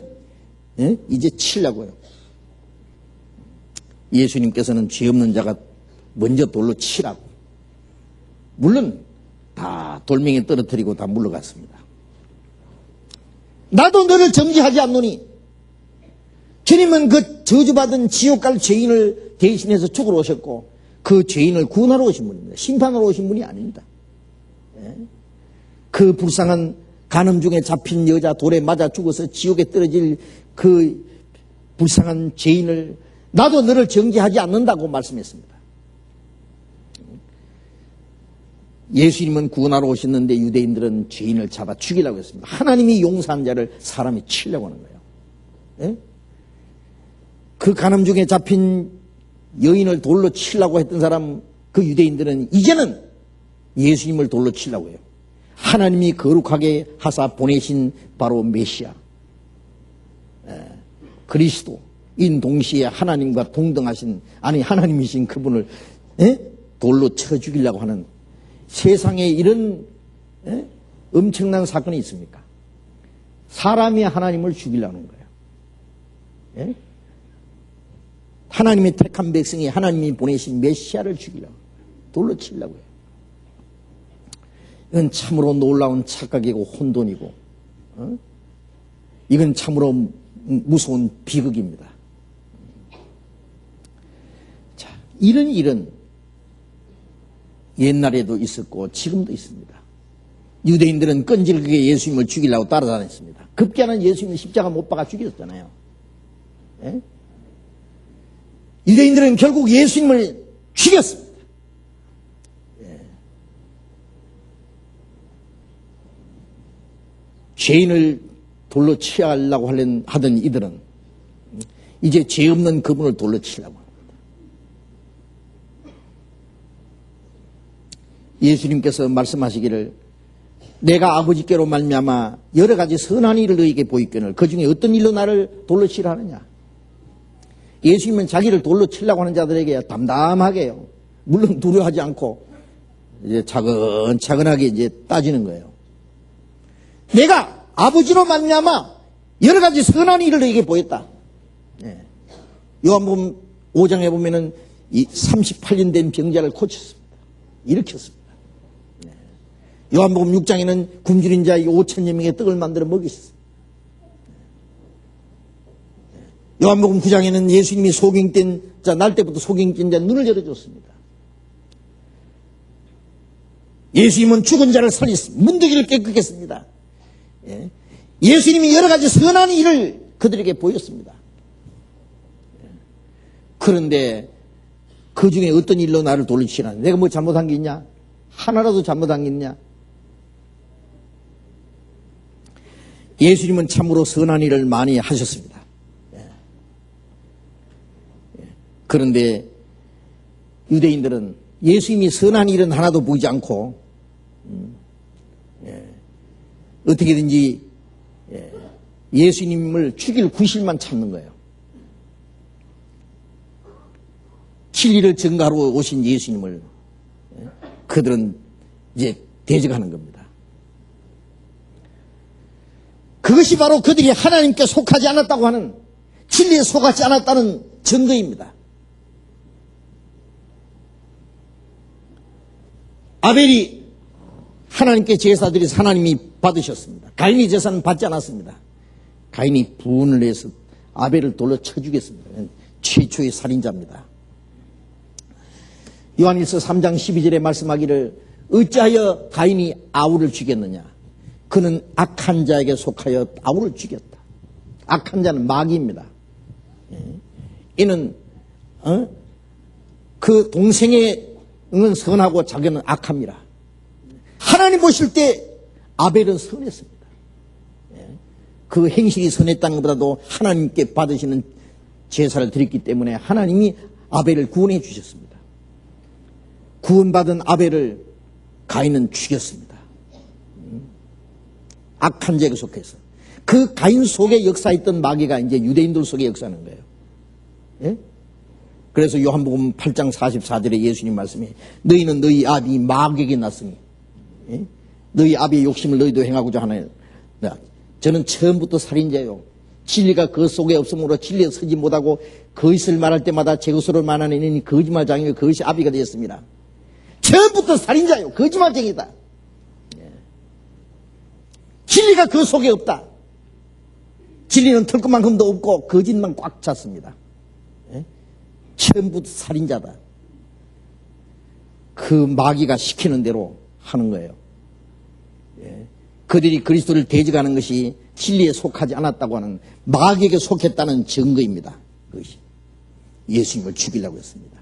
이제 치려고요. 예수님께서는 죄 없는 자가 먼저 돌로 치라고. 물론 다 돌멩이 떨어뜨리고 다 물러갔습니다. 나도 너를 정죄하지 않노니. 주님은 그 저주받은 지옥 갈 죄인을 대신해서 죽으러 오셨고 그 죄인을 구원하러 오신 분입니다. 심판하러 오신 분이 아닙니다. 그 불쌍한 간음 중에 잡힌 여자 돌에 맞아 죽어서 지옥에 떨어질 그 불쌍한 죄인을 나도 너를 정죄하지 않는다고 말씀했습니다. 예수님은 구원하러 오셨는데 유대인들은 죄인을 잡아 죽이려고 했습니다. 하나님이 용서한 자를 사람이 치려고 하는 거예요. 예? 그 간음 중에 잡힌 여인을 돌로 치려고 했던 사람, 그 유대인들은 이제는 예수님을 돌로 치려고 해요. 하나님이 거룩하게 하사 보내신 바로 메시아, 그리스도인 동시에 하나님과 동등하신, 아니 하나님이신 그분을 돌로 쳐 죽이려고 하는 세상에 이런 엄청난 사건이 있습니까? 사람이 하나님을 죽이려는 거예요. 하나님의 택한 백성이 하나님이 보내신 메시아를 죽이려고, 돌로 치려고 해요. 이건 참으로 놀라운 착각이고 혼돈이고, 이건 참으로 무서운 비극입니다. 자, 이런 일은 옛날에도 있었고 지금도 있습니다. 유대인들은 끈질기게 예수님을 죽이려고 따라다녔습니다. 급기야는 예수님을 십자가 못 박아 죽였잖아요. 예? 유대인들은 결국 예수님을 죽였습니다. 예. 죄인을 돌로 치려고 하던 이들은 이제 죄 없는 그분을 돌로 치려고 합니다. 예수님께서 말씀하시기를 내가 아버지께로 말미암아 여러 가지 선한 일을 너희에게 보이거늘 그 중에 어떤 일로 나를 돌로 치려 하느냐. 예수님은 자기를 돌로 치려고 하는 자들에게 담담하게요, 물론 두려워하지 않고 이제 차근차근하게 이제 따지는 거예요. 내가 아버지로 말미암아 여러 가지 선한 일을 너희에게 보였다. 네. 요한복음 5장에 보면은 이 38년 된 병자를 고쳤습니다. 일으켰습니다. 네. 요한복음 6장에는 굶주린 자 5천여 명의 떡을 만들어 먹이셨습니다. 요한복음 9장에는 예수님이 소경된 자, 날 때부터 소경된 자 눈을 열어줬습니다. 예수님은 죽은 자를 살렸습니다. 문둥이를 깨끗게 했습니다. 예. 예수님이 여러 가지 선한 일을 그들에게 보였습니다. 그런데 그 중에 어떤 일로 나를 돌리시나? 내가 뭐 잘못한 게 있냐? 하나라도 잘못한 게 있냐? 예수님은 참으로 선한 일을 많이 하셨습니다. 그런데 유대인들은 예수님이 선한 일은 하나도 보이지 않고 어떻게든지 예수님을 죽일 구실만 찾는 거예요. 진리를 증거하러 오신 예수님을 그들은 이제 대적하는 겁니다. 그것이 바로 그들이 하나님께 속하지 않았다고 하는, 진리에 속하지 않았다는 증거입니다. 아벨이 하나님께 제사 드려서 하나님이 받으셨습니다. 가인이 제사는 받지 않았습니다. 가인이 분을 해서 아벨을 돌로 쳐 죽였습니다. 최초의 살인자입니다. 요한일서 3장 12절에 말씀하기를 어찌하여 가인이 아울을 죽였느냐. 그는 악한 자에게 속하여 아울을 죽였다. 악한 자는 마귀입니다. 이는 그 동생의 은 선하고 자기는 악합니다. 하나님 보실 때 아벨은 선했습니다. 그 행실이 선했다는 것보다도 하나님께 받으시는 제사를 드렸기 때문에 하나님이 아벨을 구원해 주셨습니다. 구원받은 아벨을 가인은 죽였습니다. 악한 자에게 속해서. 그 가인 속에 역사했던 마귀가 이제 유대인들 속에 역사하는 거예요. 예? 그래서 요한복음 8장 44절에 예수님 말씀이 너희는 너희 아비 마귀에게 났으니 너희 아비의 욕심을 너희도 행하고자 하나요. 저는 처음부터 살인자요. 진리가 그 속에 없으므로 진리에 서지 못하고 거짓을 말할 때마다 제 것으로 말하는 이는 거짓말장이요 그것이 아비가 되었습니다. 처음부터 살인자요. 거짓말쟁이다. 진리가 그 속에 없다. 진리는 털끝만큼도 없고 거짓만 꽉 찼습니다. 처음부터 살인자다. 그 마귀가 시키는 대로 하는 거예요. 그들이 그리스도를 대적하는 것이 진리에 속하지 않았다고 하는, 마귀에게 속했다는 증거입니다. 그것이 예수님을 죽이려고 했습니다.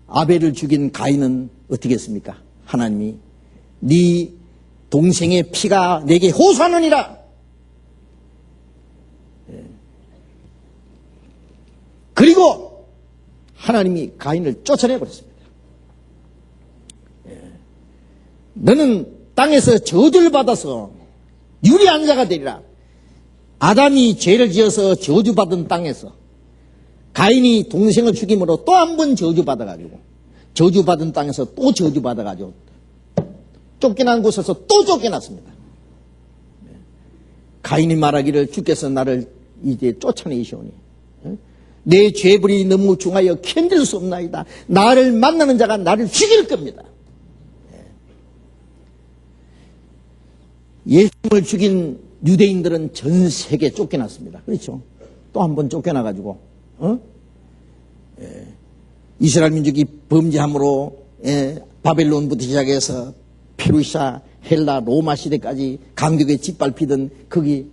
아벨을 죽인 가인은 어떻게 했습니까? 하나님이 네 동생의 피가 내게 호소하느니라. 하나님이 가인을 쫓아내버렸습니다. 너는 땅에서 저주를 받아서 유리한 자가 되리라. 아담이 죄를 지어서 저주받은 땅에서 가인이 동생을 죽임으로 또 한 번 저주받아가지고 저주받은 땅에서 또 저주받아가지고 쫓겨난 곳에서 또 쫓겨났습니다. 가인이 말하기를 주께서 나를 이제 쫓아내시오니 내 죄벌이 너무 중하여 견딜 수 없나이다. 나를 만나는 자가 나를 죽일 겁니다. 예수님을 죽인 유대인들은 전 세계에 쫓겨났습니다. 그렇죠? 또 한 번 쫓겨나가지고 이스라엘 민족이 범죄함으로 바벨론부터 시작해서 페르시아, 헬라, 로마 시대까지 강국에 짓밟히던 거기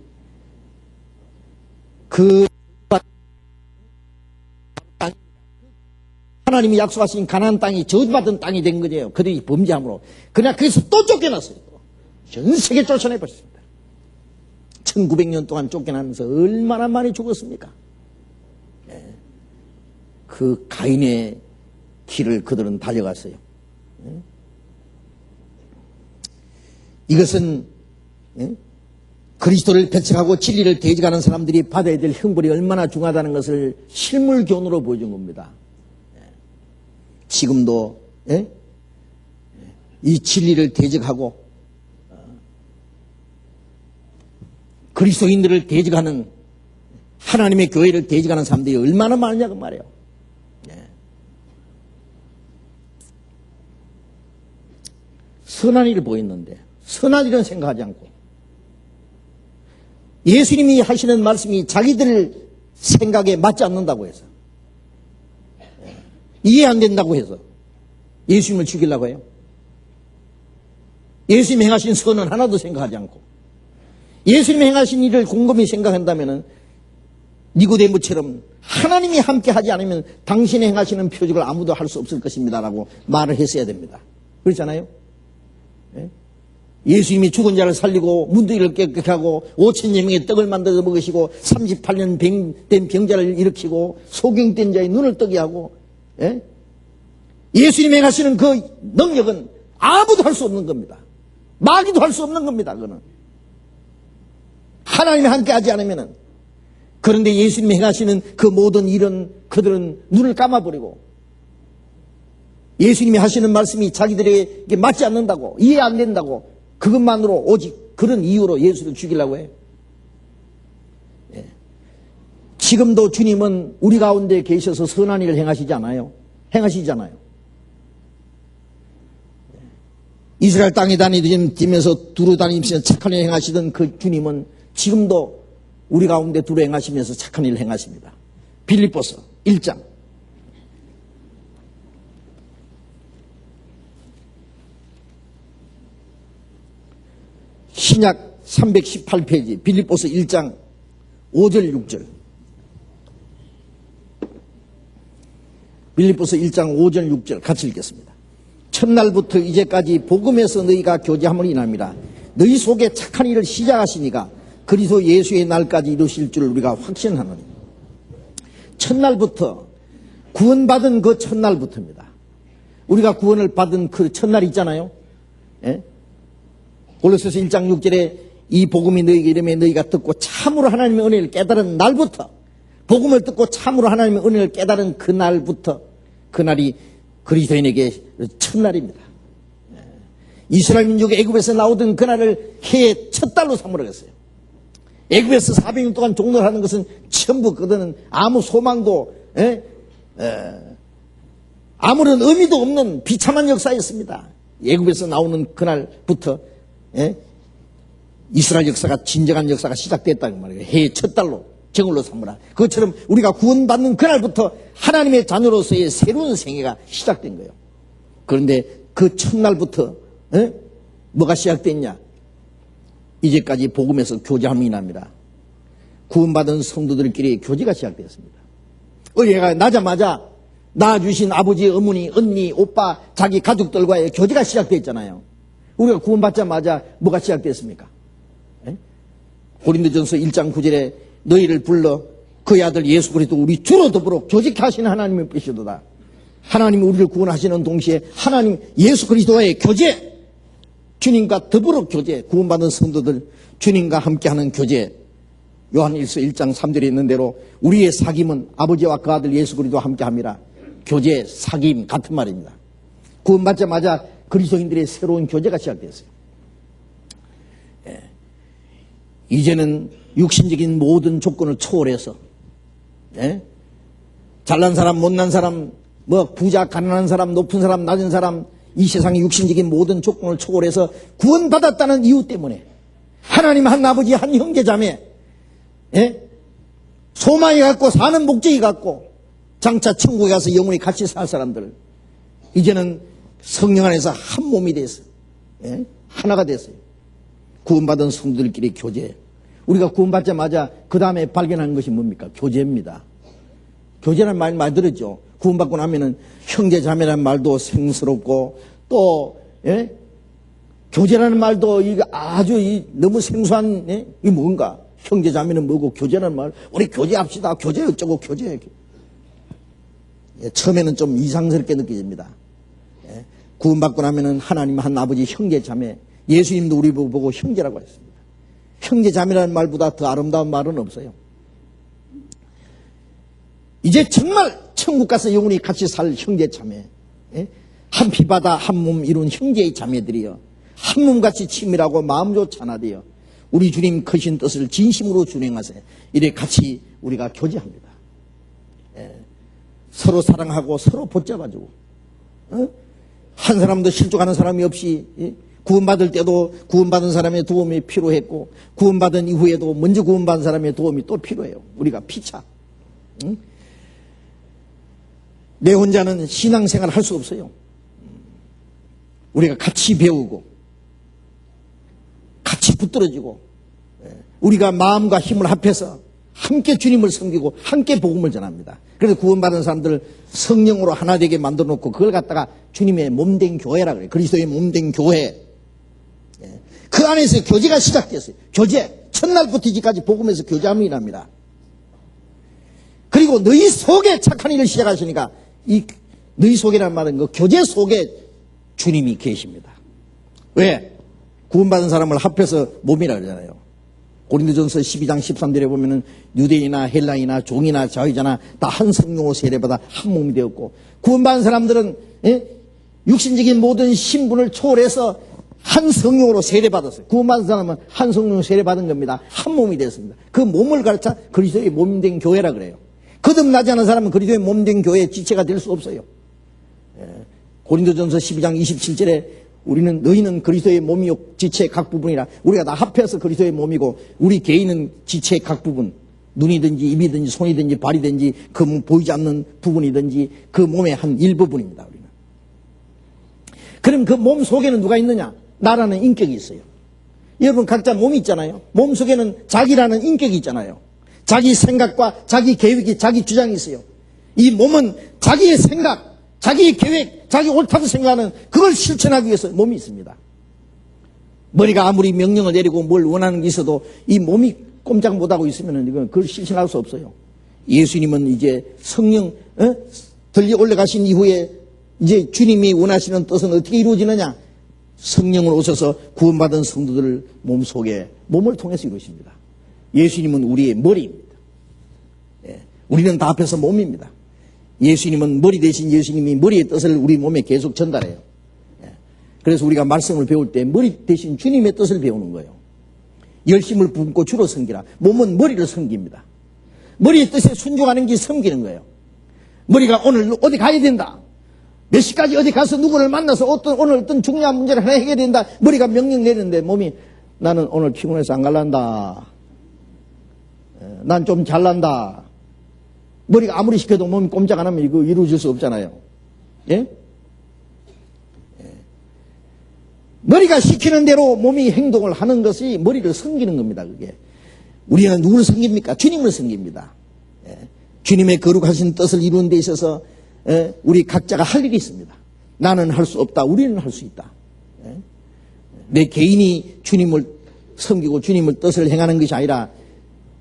하나님이 약속하신 가나안 땅이 저주받은 땅이 된 거예요. 그들이 범죄함으로. 그러나 거기서 또 쫓겨났어요. 전 세계 쫓아내버렸습니다. 1900년 동안 쫓겨나면서 얼마나 많이 죽었습니까? 그 가인의 길을 그들은 달려갔어요. 이것은 그리스도를 배척하고 진리를 대적하는 사람들이 받아야 될 형벌이 얼마나 중하다는 것을 실물교훈으로 보여준 겁니다. 지금도 이 진리를 대적하고 그리스도인들을 대적하는 하나님의 교회를 대적하는 사람들이 얼마나 많으냐고 말이에요. 선한 일을 보였는데 선한 일은 생각하지 않고 예수님이 하시는 말씀이 자기들 생각에 맞지 않는다고 해서 이해 안 된다고 해서 예수님을 죽이려고 해요. 예수님이 행하신 선은 하나도 생각하지 않고 예수님이 행하신 일을 곰곰이 생각한다면 니고데모처럼 하나님이 함께 하지 않으면 당신이 행하시는 표적을 아무도 할 수 없을 것입니다라고 말을 했어야 됩니다. 그렇잖아요? 예수님이 죽은 자를 살리고 문둥이를 깨끗하게 하고 5,000여 명의 떡을 만들어 먹으시고 38년 된 병자를 일으키고 소경된 자의 눈을 뜨게 하고 예수님이 행하시는 그 능력은 아무도 할 수 없는 겁니다. 마귀도 할 수 없는 겁니다. 그거는 하나님이 함께 하지 않으면은. 그런데 예수님이 행하시는 그 모든 일은 그들은 눈을 감아버리고 예수님이 하시는 말씀이 자기들에게 맞지 않는다고 이해 안 된다고 그것만으로 오직 그런 이유로 예수를 죽이려고 해요. 지금도 주님은 우리 가운데 계셔서 선한 일을 행하시지 않아요. 행하시잖아요. 이스라엘 땅에 다니면서 두루 다니면서 착한 일 행하시던 그 주님은 지금도 우리 가운데 두루 행하시면서 착한 일을 행하십니다. 빌립보서 1장 신약 318페이지 빌립보서 1장 5절 6절 빌립보서 1장 5절 6절 같이 읽겠습니다. 첫날부터 이제까지 복음에서 너희가 교제함을 인함이라. 너희 속에 착한 일을 시작하시니까 그리스도 예수의 날까지 이루실 줄 우리가 확신하노니. 첫날부터 구원받은 그 첫날부터입니다. 우리가 구원을 받은 그 첫날 있잖아요. 골로새서 1장 6절에 이 복음이 너희에게 이르매 너희가 듣고 참으로 하나님의 은혜를 깨달은 날부터 복음을 듣고 참으로 하나님의 은혜를 깨달은 그 날부터 그날이 그리스도인에게 첫날입니다. 이스라엘 민족이 애굽에서 나오던 그날을 해의 첫 달로 삼으라고 했어요. 애굽에서 400년 동안 종노를 하는 것은 전부 그들은 아무 소망도 아무런 의미도 없는 비참한 역사였습니다. 애굽에서 나오는 그날부터 이스라엘 역사가 진정한 역사가 시작됐다는 말이에요. 해의 첫 달로 정월로 삼으라. 그것처럼 우리가 구원받는 그날부터 하나님의 자녀로서의 새로운 생애가 시작된 거예요. 그런데 그 첫날부터 뭐가 시작됐냐? 이제까지 복음에서 교제함이 납니다. 구원받은 성도들끼리 교제가 시작되었습니다. 얘가 나자마자 낳아주신 아버지, 어머니, 언니, 오빠, 자기 가족들과의 교제가 시작됐잖아요. 우리가 구원받자마자 뭐가 시작됐습니까? 고린도전서 1장 9절에 너희를 불러 그의 아들 예수 그리스도 우리 주로 더불어 교제케 하시는 하나님의 뜻이도다. 하나님이 우리를 구원하시는 동시에 하나님 예수 그리스도와의 교제, 주님과 더불어 교제, 구원받은 성도들 주님과 함께하는 교제. 요한일서 1장 3절에 있는 대로 우리의 사귐은 아버지와 그 아들 예수 그리스도와 함께함이라. 교제, 사귐 같은 말입니다. 구원받자마자 그리스도인들의 새로운 교제가 시작됐어요. 이제는 육신적인 모든 조건을 초월해서 잘난 사람, 못난 사람, 뭐 부자, 가난한 사람, 높은 사람, 낮은 사람, 이 세상의 육신적인 모든 조건을 초월해서 구원받았다는 이유 때문에 하나님 한 아버지, 한 형제 자매, 소망이 갖고 사는 목적이 갖고 장차 천국에 가서 영원히 같이 살 사람들, 이제는 성령 안에서 한 몸이 됐어요. 하나가 됐어요. 구원받은 성도들끼리 교제. 우리가 구원받자마자 그 다음에 발견하는 것이 뭡니까? 교제입니다. 교제라는 말 많이 들었죠. 구원받고 나면은 형제 자매라는 말도 생스럽고 또 교제라는 말도 이게 아주 너무 생소한 이 뭔가 형제 자매는 뭐고 교제라는 말 우리 교제합시다. 교제 어쩌고 교제. 처음에는 좀 이상스럽게 느껴집니다. 구원받고 나면은 하나님 한 아버지 형제 자매, 예수님도 우리 보고 형제라고 했습니다. 형제 자매라는 말보다 더 아름다운 말은 없어요. 이제 정말 천국 가서 영원히 같이 살 형제 자매, 한 피바다 한 몸 이룬 형제의 자매들이여 한 몸같이 친밀하고 마음 좋지 않아 되어 우리 주님 크신 뜻을 진심으로 준행하세요. 이래 같이 우리가 교제합니다. 서로 사랑하고 서로 붙잡아주고 한 사람도 실족하는 사람이 없이 구원받을 때도 구원받은 사람의 도움이 필요했고 구원받은 이후에도 먼저 구원받은 사람의 도움이 또 필요해요. 우리가 피차. 내 혼자는 신앙생활을 할 수 없어요. 우리가 같이 배우고 같이 붙들어지고 우리가 마음과 힘을 합해서 함께 주님을 섬기고 함께 복음을 전합니다. 그래서 구원받은 사람들을 성령으로 하나 되게 만들어 놓고 그걸 갖다가 주님의 몸된 교회라 그래요. 그리스도의 몸된 교회. 그 안에서 교제가 시작됐어요. 교제. 첫날부터 이제까지 복음에서 교제함이 일합니다. 그리고 너희 속에 착한 일을 시작하시니까 이 너희 속이라는 말은 그 교제 속에 주님이 계십니다. 왜? 구원받은 사람을 합해서 몸이라 그러잖아요. 고린도전서 12장 13절에 보면은 유대인이나 헬라인이나 종이나 자유자나 다 한 성령으로 세례받아 한 몸이 되었고 구원받은 사람들은 육신적인 모든 신분을 초월해서 한 성령으로 세례받았어요. 구원받은 사람은 한 성령으로 세례받은 겁니다. 한 몸이 됐습니다. 그 몸을 가르쳐 그리스도의 몸된 교회라 그래요. 거듭나지 않은 사람은 그리스도의 몸된 교회의 지체가 될 수 없어요. 고린도전서 12장 27절에 우리는 너희는 그리스도의 몸이요 지체의 각 부분이라 우리가 다 합해서 그리스도의 몸이고 우리 개인은 지체의 각 부분 눈이든지 입이든지 손이든지 발이든지 그 보이지 않는 부분이든지 그 몸의 한 일부분입니다. 우리는. 그럼 그 몸 속에는 누가 있느냐? 나라는 인격이 있어요. 여러분 각자 몸이 있잖아요. 몸 속에는 자기라는 인격이 있잖아요. 자기 생각과 자기 계획이 자기 주장이 있어요. 이 몸은 자기의 생각 자기 계획, 자기 옳다고 생각하는 그걸 실천하기 위해서 몸이 있습니다. 머리가 아무리 명령을 내리고 뭘 원하는 게 있어도 이 몸이 꼼짝 못하고 있으면 이건 그걸 실천할 수 없어요. 예수님은 이제 성령 들려 올라가신 이후에 이제 주님이 원하시는 뜻은 어떻게 이루어지느냐? 성령을 오셔서 구원받은 성도들 몸속에 몸을 통해서 이루십니다. 예수님은 우리의 머리입니다. 우리는 다 합해서 몸입니다. 예수님은 머리 대신 예수님이 머리의 뜻을 우리 몸에 계속 전달해요. 그래서 우리가 말씀을 배울 때 머리 대신 주님의 뜻을 배우는 거예요. 열심을 붓고 주로 섬기라. 몸은 머리를 섬깁니다. 머리의 뜻에 순종하는 게 섬기는 거예요. 머리가 오늘 어디 가야 된다. 몇 시까지 어디 가서 누구를 만나서 오늘 어떤 중요한 문제를 하나 해결해야 된다. 머리가 명령 내리는데 몸이 나는 오늘 피곤해서 안 갈란다. 난 좀 잘난다. 머리가 아무리 시켜도 몸이 꼼짝 안 하면 이거 이루어질 수 없잖아요. 예? 머리가 시키는 대로 몸이 행동을 하는 것이 머리를 섬기는 겁니다. 그게. 우리는 누구를 섬깁니까? 주님을 섬깁니다. 주님의 거룩하신 뜻을 이루는 데 있어서 우리 각자가 할 일이 있습니다. 나는 할 수 없다. 우리는 할 수 있다. 내 개인이 주님을 섬기고 주님을 뜻을 행하는 것이 아니라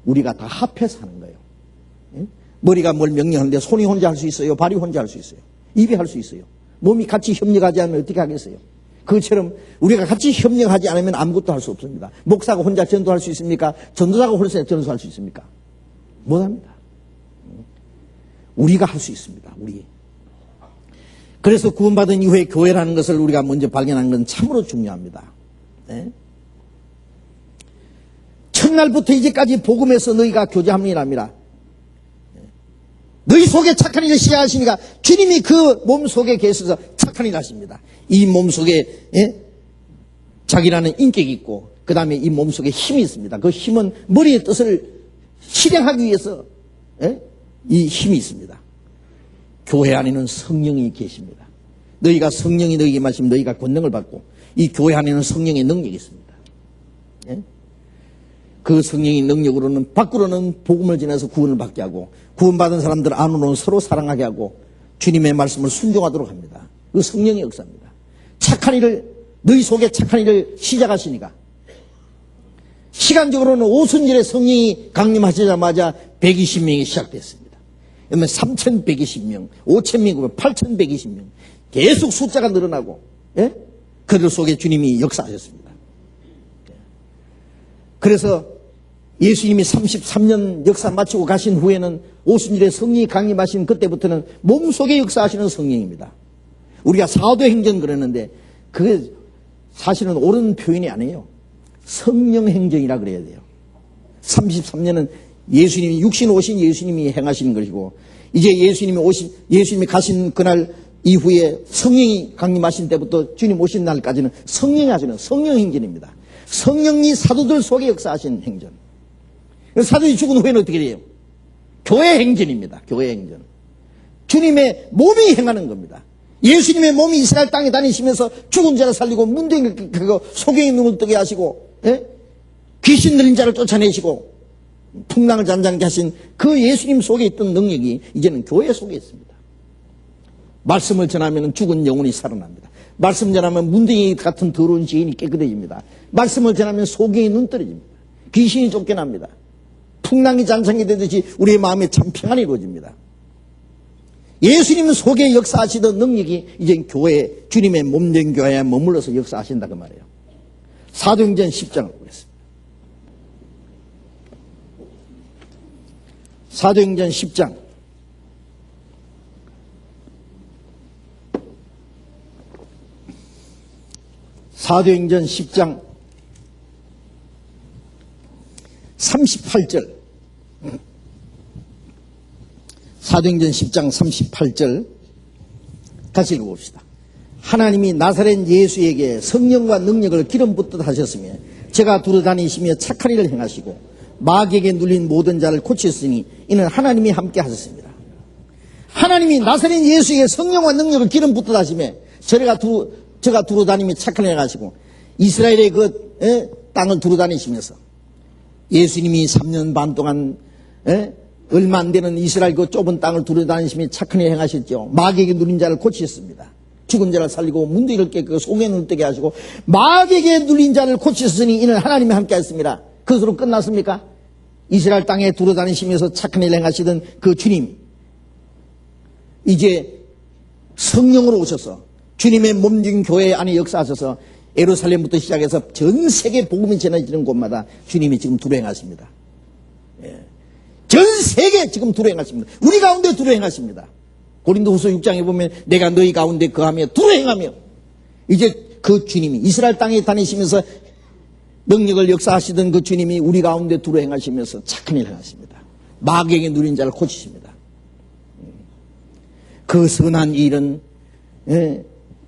우리가 다 합해서 하는 거예요. 머리가 뭘 명령하는데 손이 혼자 할 수 있어요? 발이 혼자 할 수 있어요? 입이 할 수 있어요? 몸이 같이 협력하지 않으면 어떻게 하겠어요? 그것처럼 우리가 같이 협력하지 않으면 아무것도 할 수 없습니다. 목사가 혼자 전도할 수 있습니까? 전도자가 혼자 전도할 수 있습니까? 못합니다. 우리가 할 수 있습니다. 우리. 그래서 구원받은 이후에 교회라는 것을 우리가 먼저 발견하는 건 참으로 중요합니다. 네? 첫날부터 이제까지 복음에서 너희가 교제함이랍니다. 너희 속에 착한 일을 시작하시니까 주님이 그 몸 속에 계셔서 착한 일을 하십니다. 이 몸 속에 자기라는 인격이 있고 그 다음에 이 몸 속에 힘이 있습니다. 그 힘은 머리의 뜻을 실행하기 위해서 이 힘이 있습니다. 교회 안에는 성령이 계십니다. 너희가 성령이 너희에게 마시면 너희가 권능을 받고 이 교회 안에는 성령의 능력이 있습니다. 그 성령의 능력으로는 밖으로는 복음을 전해서 구원을 받게 하고 구원받은 사람들 안으로는 서로 사랑하게 하고 주님의 말씀을 순종하도록 합니다. 그 성령의 역사입니다. 착한 일을 너희 속에 착한 일을 시작하시니까 시간적으로는 오순절에 성령이 강림하시자마자 120명이 시작됐습니다. 그러면 3,120명, 5,000명, 8,120명 계속 숫자가 늘어나고 그들 속에 주님이 역사하셨습니다. 그래서 예수님이 33년 역사 마치고 가신 후에는 오순절에 성령이 강림하신 그때부터는 몸속에 역사하시는 성령입니다. 우리가 사도행전 그러는데 그게 사실은 옳은 표현이 아니에요. 성령행전이라 그래야 돼요. 33년은 예수님이 육신 오신 예수님이 행하시는 것이고 이제 예수님이 가신 그날 이후에 성령이 강림하신 때부터 주님 오신 날까지는 성령이 하시는 성령행전입니다. 성령이 사도들 속에 역사하신 행전. 사도들이 죽은 후에는 어떻게 돼요? 교회 행전입니다. 교회 행전. 주님의 몸이 행하는 겁니다. 예수님의 몸이 이스라엘 땅에 다니시면서 죽은 자를 살리고 문둥이 소경이 눈을 뜨게 하시고 귀신 들린 자를 쫓아내시고 풍랑을 잠잠케 하신 그 예수님 속에 있던 능력이 이제는 교회 속에 있습니다. 말씀을 전하면 죽은 영혼이 살아납니다. 말씀 전하면 문둥이 같은 더러운 죄인이 깨끗해집니다. 말씀을 전하면 소경이 눈 떨어집니다. 귀신이 쫓겨납니다. 풍랑이 잠잠게 되듯이 우리의 마음에 참 평안이 이루어집니다. 예수님 속에 역사하시던 능력이 이제 교회, 주님의 몸된 교회에 머물러서 역사하신다 그 말이에요. 사도행전 10장을 보겠습니다. 사도행전 10장. 사도행전 10장 38절. 사도행전 10장 38절 같이 읽어봅시다. 하나님이 나사렛 예수에게 성령과 능력을 기름 붓듯 하셨으며 제가 두루다니시며 착한 일을 행하시고 마귀에게 눌린 모든 자를 고치셨으니 이는 하나님이 함께 하셨습니다. 하나님이 나사렛 예수에게 성령과 능력을 기름 붓듯 하시며 제가 두루다니며 착한 일을 행하시고 이스라엘의 땅을 두루다니시면서 예수님이 3년 반 동안 얼마 안 되는 이스라엘 그 좁은 땅을 두루다니시며 착한 일을 행하셨죠. 마귀에게 눌린 자를 고치셨습니다. 죽은 자를 살리고 문둥이를 깨끗하고 소경이 눈을 뜨게 하시고 마귀에게 눌린 자를 고치셨으니 이는 하나님이 함께 하셨습니다. 그것으로 끝났습니까? 이스라엘 땅에 두루다니시면서 착한 일을 행하시던 그 주님 이제 성령으로 오셔서 주님의 몸진 교회 안에 역사하셔서 예루살렘부터 시작해서 전 세계 복음이 전해지는 곳마다 주님이 지금 두루행하십니다. 전 세계 지금 두루행하십니다. 우리 가운데 두루행하십니다. 고린도후서 6장에 보면 내가 너희 가운데 거하며 두루행하며 이제 그 주님이 이스라엘 땅에 다니시면서 능력을 역사하시던 그 주님이 우리 가운데 두루행하시면서 착한 일을 하십니다. 마귀에게 누린 자를 고치십니다. 그 선한 일은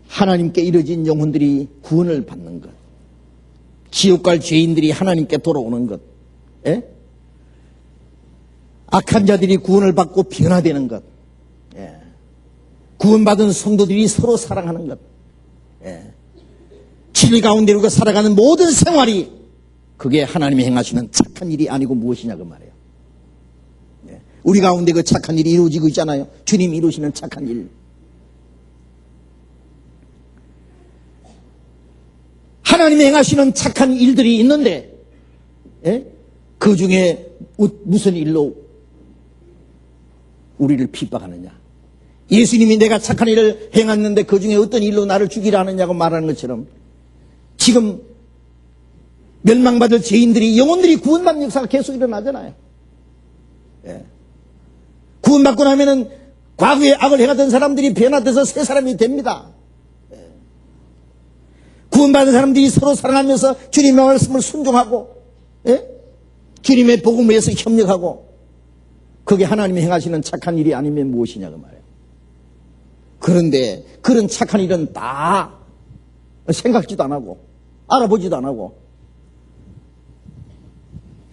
하나님께 이뤄진 영혼들이 구원을 받는 것, 지옥 갈 죄인들이 하나님께 돌아오는 것, 악한 자들이 구원을 받고 변화되는 것, 구원받은 성도들이 서로 사랑하는 것, 진리 가운데 우리가 살아가는 모든 생활이 그게 하나님이 행하시는 착한 일이 아니고 무엇이냐 그 말이에요. 우리 가운데 그 착한 일이 이루어지고 있잖아요. 주님이 이루시는 착한 일. 하나님이 행하시는 착한 일들이 있는데 그 중에 무슨 일로 우리를 핍박하느냐? 예수님이 내가 착한 일을 행했는데 그 중에 어떤 일로 나를 죽이려 하느냐고 말하는 것처럼 지금 멸망받을 죄인들이, 영혼들이 구원받는 역사가 계속 일어나잖아요. 예. 구원받고 나면은 과거에 악을 행하던 사람들이 변화돼서 새 사람이 됩니다. 예. 구원받은 사람들이 서로 사랑하면서 주님의 말씀을 순종하고, 예? 주님의 복음을 위해서 협력하고, 그게 하나님이 행하시는 착한 일이 아니면 무엇이냐고 말이에요. 그런데 그런 착한 일은 다 생각지도 안 하고 알아보지도 안 하고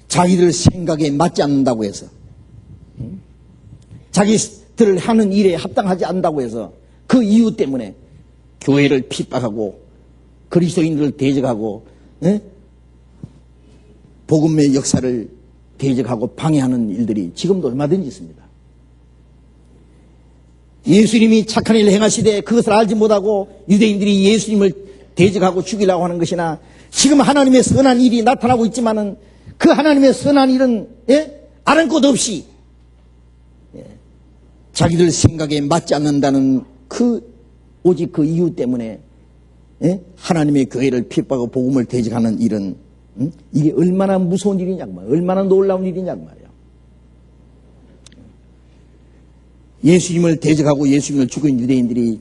자기들 생각에 맞지 않는다고 해서, 자기들 하는 일에 합당하지 않는다고 해서 그 이유 때문에 교회를 핍박하고 그리스도인들을 대적하고, 예? 복음의 역사를 대적하고 방해하는 일들이 지금도 얼마든지 있습니다. 예수님이 착한 일을 행하시되 그것을 알지 못하고 유대인들이 예수님을 대적하고 죽이려고 하는 것이나, 지금 하나님의 선한 일이 나타나고 있지만은 그 하나님의 선한 일은, 예? 아랑곳 없이, 예? 자기들 생각에 맞지 않는다는 오직 그 이유 때문에, 예? 하나님의 교회를 핍박하고 복음을 대적하는 일은, 이게 얼마나 무서운 일이냐고 말이에요. 얼마나 놀라운 일이냐고 말이에요. 예수님을 대적하고 예수님을 죽인 유대인들이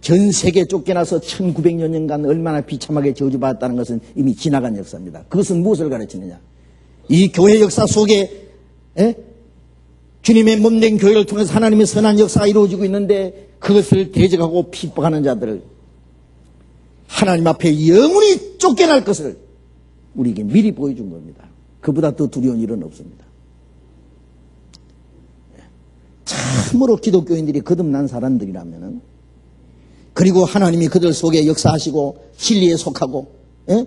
전 세계 쫓겨나서 1900여 년간 얼마나 비참하게 저주받았다는 것은 이미 지나간 역사입니다. 그것은 무엇을 가르치느냐? 이 교회 역사 속에, 에? 주님의 몸된 교회를 통해서 하나님의 선한 역사가 이루어지고 있는데 그것을 대적하고 핍박하는 자들을 하나님 앞에 영원히 쫓겨날 것을 우리에게 미리 보여준 겁니다. 그보다 더 두려운 일은 없습니다. 참으로 기독교인들이 거듭난 사람들이라면은, 그리고 하나님이 그들 속에 역사하시고 진리에 속하고, 예?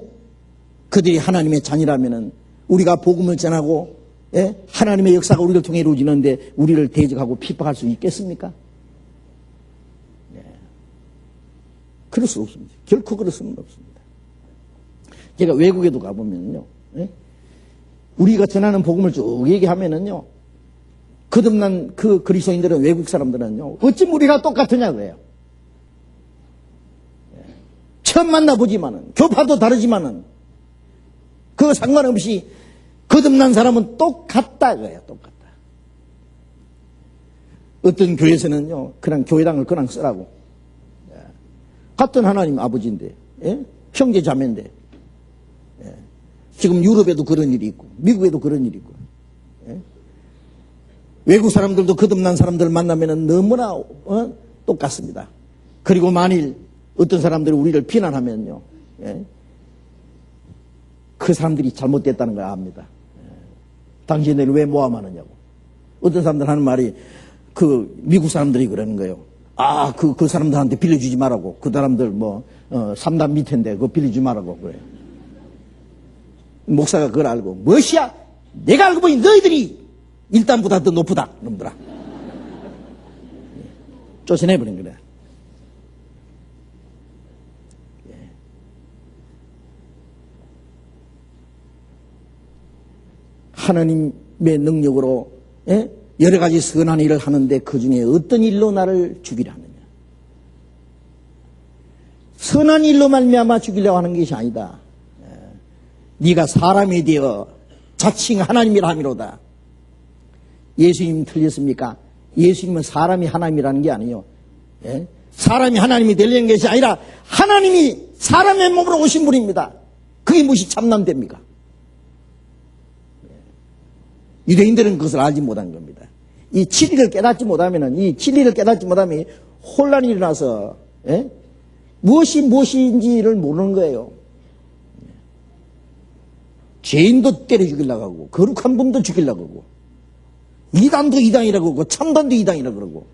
그들이 하나님의 자녀라면은 우리가 복음을 전하고, 예? 하나님의 역사가 우리를 통해 이루어지는데 우리를 대적하고 핍박할 수 있겠습니까? 예. 그럴 수 없습니다. 결코 그럴 수는 없습니다. 제가 외국에도 가보면요, 예? 우리가 전하는 복음을 쭉 얘기하면은요, 거듭난 그 그리스도인들은, 외국 사람들은요, 어찌 우리가 똑같으냐 그래요. 처음 만나보지만은, 교파도 다르지만은, 그거 상관없이 거듭난 사람은 똑같다 그래요. 똑같다. 어떤 교회에서는요, 그냥 교회당을 그냥 쓰라고. 같은 하나님 아버지인데, 예? 형제 자매인데, 예? 지금 유럽에도 그런 일이 있고 미국에도 그런 일이 있고, 예? 외국 사람들도 거듭난 사람들을 만나면 너무나 똑같습니다. 그리고 만일 어떤 사람들이 우리를 비난하면요, 예? 그 사람들이 잘못됐다는 걸 압니다. 예? 당신들이 왜 모함하느냐고. 어떤 사람들 하는 말이, 미국 사람들이 그러는 거예요. 그 사람들한테 빌려주지 말라고. 그 사람들 3단 밑인데 그거 빌려주지 말라고 그래요. 목사가 그걸 알고, 무엇이야? 내가 알고 보니 너희들이 1단보다 더 높다, 놈들아. 쫓아내버린 거래. 하나님의 능력으로, 예? 여러 가지 선한 일을 하는데 그 중에 어떤 일로 나를 죽이려 하느냐? 선한 일로 말미암아 죽이려고 하는 것이 아니다. 네가 사람이 되어 자칭 하나님이라 함이로다. 예수님 틀렸습니까? 예수님은 사람이 하나님이라는 게 아니에요. 예? 사람이 하나님이 되려는 것이 아니라 하나님이 사람의 몸으로 오신 분입니다. 그게 무엇이 참남됩니까? 유대인들은 그것을 알지 못한 겁니다. 이 진리를 깨닫지 못하면 혼란이 일어나서, 예? 무엇이 무엇인지를 모르는 거예요. 죄인도 때려 죽이려고 하고, 거룩한 분도 죽이려고 하고, 이단도 이단이라고 하고, 참단도 이단이라고 그러고,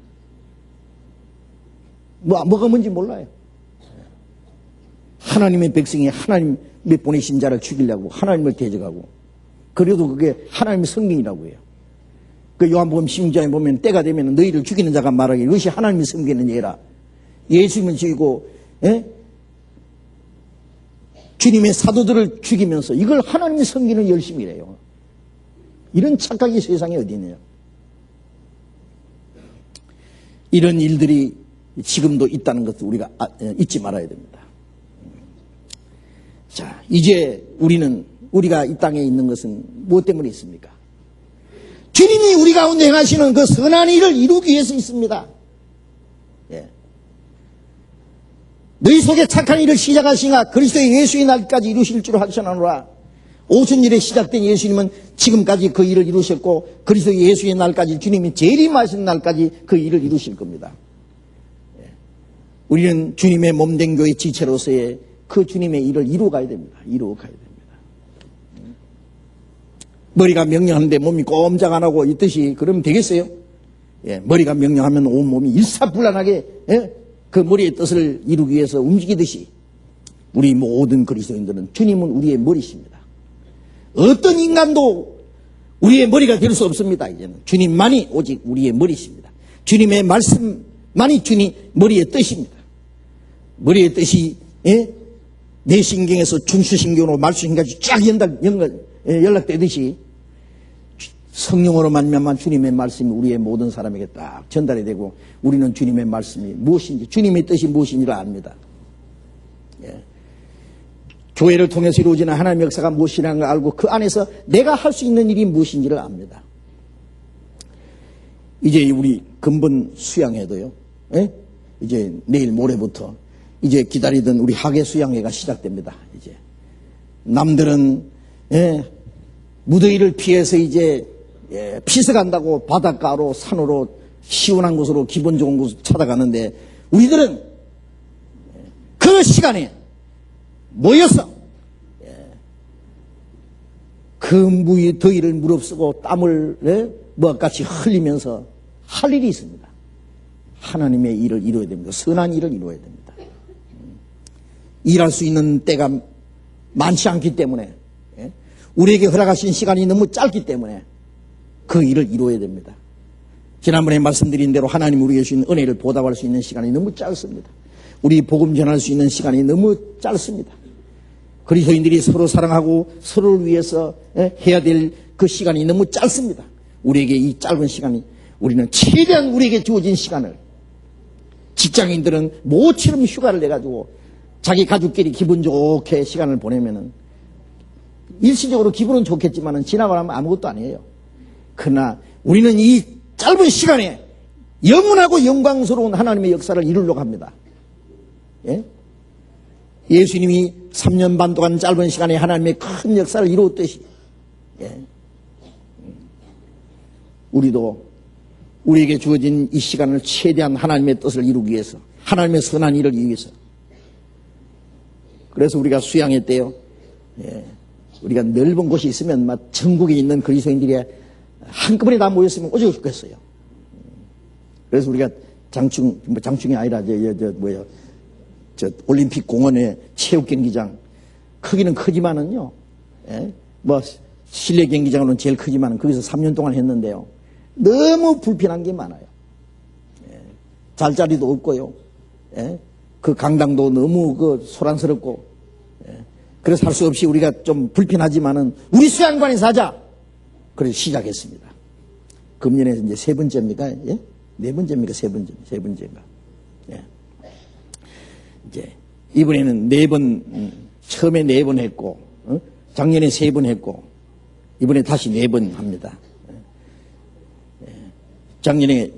뭐가 뭔지 몰라요. 하나님의 백성이 하나님의 보내신 자를 죽이려고 하나님을 대적하고, 그래도 그게 하나님의 성경이라고 해요. 그 요한복음 16장에 보면 때가 되면 너희를 죽이는 자가 말하기를 이것이 하나님의 성경은 예라. 예수님을 죽이고, 예? 주님의 사도들을 죽이면서 이걸 하나님의 성기는 열심히 해요. 이런 착각이 세상에 어디 있느냐. 이런 일들이 지금도 있다는 것도 우리가 잊지 말아야 됩니다. 자, 이제 우리가 이 땅에 있는 것은 무엇 때문에 있습니까? 주님이 우리 가운데 행하시는 그 선한 일을 이루기 위해서 있습니다. 예. 너희 속에 착한 일을 시작하시나 그리스도의 예수의 날까지 이루실 줄 하셨나노라. 오순절에 시작된 예수님은 지금까지 그 일을 이루셨고 그리스도의 예수의 날까지 주님이 재림하신 날까지 그 일을 이루실 겁니다. 예. 우리는 주님의 몸된 교회 지체로서의 그 주님의 일을 이루어가야 됩니다. 이루어가야 됩니다. 머리가 명령하는데 몸이 꼼짝 안 하고 있듯이 그러면 되겠어요? 예, 머리가 명령하면 온몸이 일사불란하게 그 머리의 뜻을 이루기 위해서 움직이듯이 우리 모든 그리스도인들은 주님은 우리의 머리십니다. 어떤 인간도 우리의 머리가 될 수 없습니다. 이제는 주님만이 오직 우리의 머리십니다. 주님의 말씀만이 주님 머리의 뜻입니다. 머리의 뜻이 내 신경에서 중수신경으로 말수신경까지 쫙 연락되듯이 성령으로 말미암아 주님의 말씀이 우리의 모든 사람에게 딱 전달이 되고 우리는 주님의 말씀이 무엇인지 주님의 뜻이 무엇인지를 압니다. 예. 교회를 통해서 이루어지는 하나님의 역사가 무엇이라는 걸 알고 그 안에서 내가 할 수 있는 일이 무엇인지를 압니다. 이제 우리 근본 수양회도요. 예? 이제 내일 모레부터 이제 기다리던 우리 학예 수양회가 시작됩니다. 이제 남들은 무더위를 피해서 이제 피서간다고 바닷가로 산으로 시원한 곳으로 기분 좋은 곳을 찾아가는데 우리들은 그 시간에 모여서 그 무더위를 무릅쓰고 땀을 뭐같이 흘리면서 할 일이 있습니다. 하나님의 일을 이루어야 됩니다. 선한 일을 이루어야 됩니다. 일할 수 있는 때가 많지 않기 때문에 우리에게 허락하신 시간이 너무 짧기 때문에 그 일을 이루어야 됩니다. 지난번에 말씀드린 대로 하나님 우리에게 주신 은혜를 보답할 수 있는 시간이 너무 짧습니다. 우리 복음 전할 수 있는 시간이 너무 짧습니다. 그리스도인들이 서로 사랑하고 서로를 위해서 해야 될 그 시간이 너무 짧습니다. 우리에게 이 짧은 시간이 우리는 최대한 우리에게 주어진 시간을 직장인들은 모처럼 휴가를 내가지고 자기 가족끼리 기분 좋게 시간을 보내면은 일시적으로 기분은 좋겠지만은 지나고 나면 아무것도 아니에요. 그러나 우리는 이 짧은 시간에 영원하고 영광스러운 하나님의 역사를 이루려고 합니다. 예? 예수님이 3년 반 동안 짧은 시간에 하나님의 큰 역사를 이루었듯이 우리도 우리에게 주어진 이 시간을 최대한 하나님의 뜻을 이루기 위해서 하나님의 선한 일을 이루기 위해서 그래서 우리가 수양회 때요. 우리가 넓은 곳이 있으면 막 전국에 있는 그리스도인들이 한꺼번에 다 모였으면 오죽 좋겠어요. 그래서 우리가 장충이 아니라 저 올림픽 공원의 체육 경기장 크기는 크지만은요. 뭐 실내 경기장으로는 제일 크지만 거기서 3년 동안 했는데요. 너무 불편한 게 많아요. 잘자리도 없고요. 그 강당도 너무 소란스럽고 그래서 할 수 없이 우리가 좀 불편하지만은 우리 수양관에서 하자. 그래서 시작했습니다. 금년에 이제 3번째입니까? 예? 4번째입니까? 3번째인가? 예. 이제 이번에는 4번, 처음에 4번 했고, 작년에 3번 했고, 이번에 다시 4번 합니다. 예. 작년에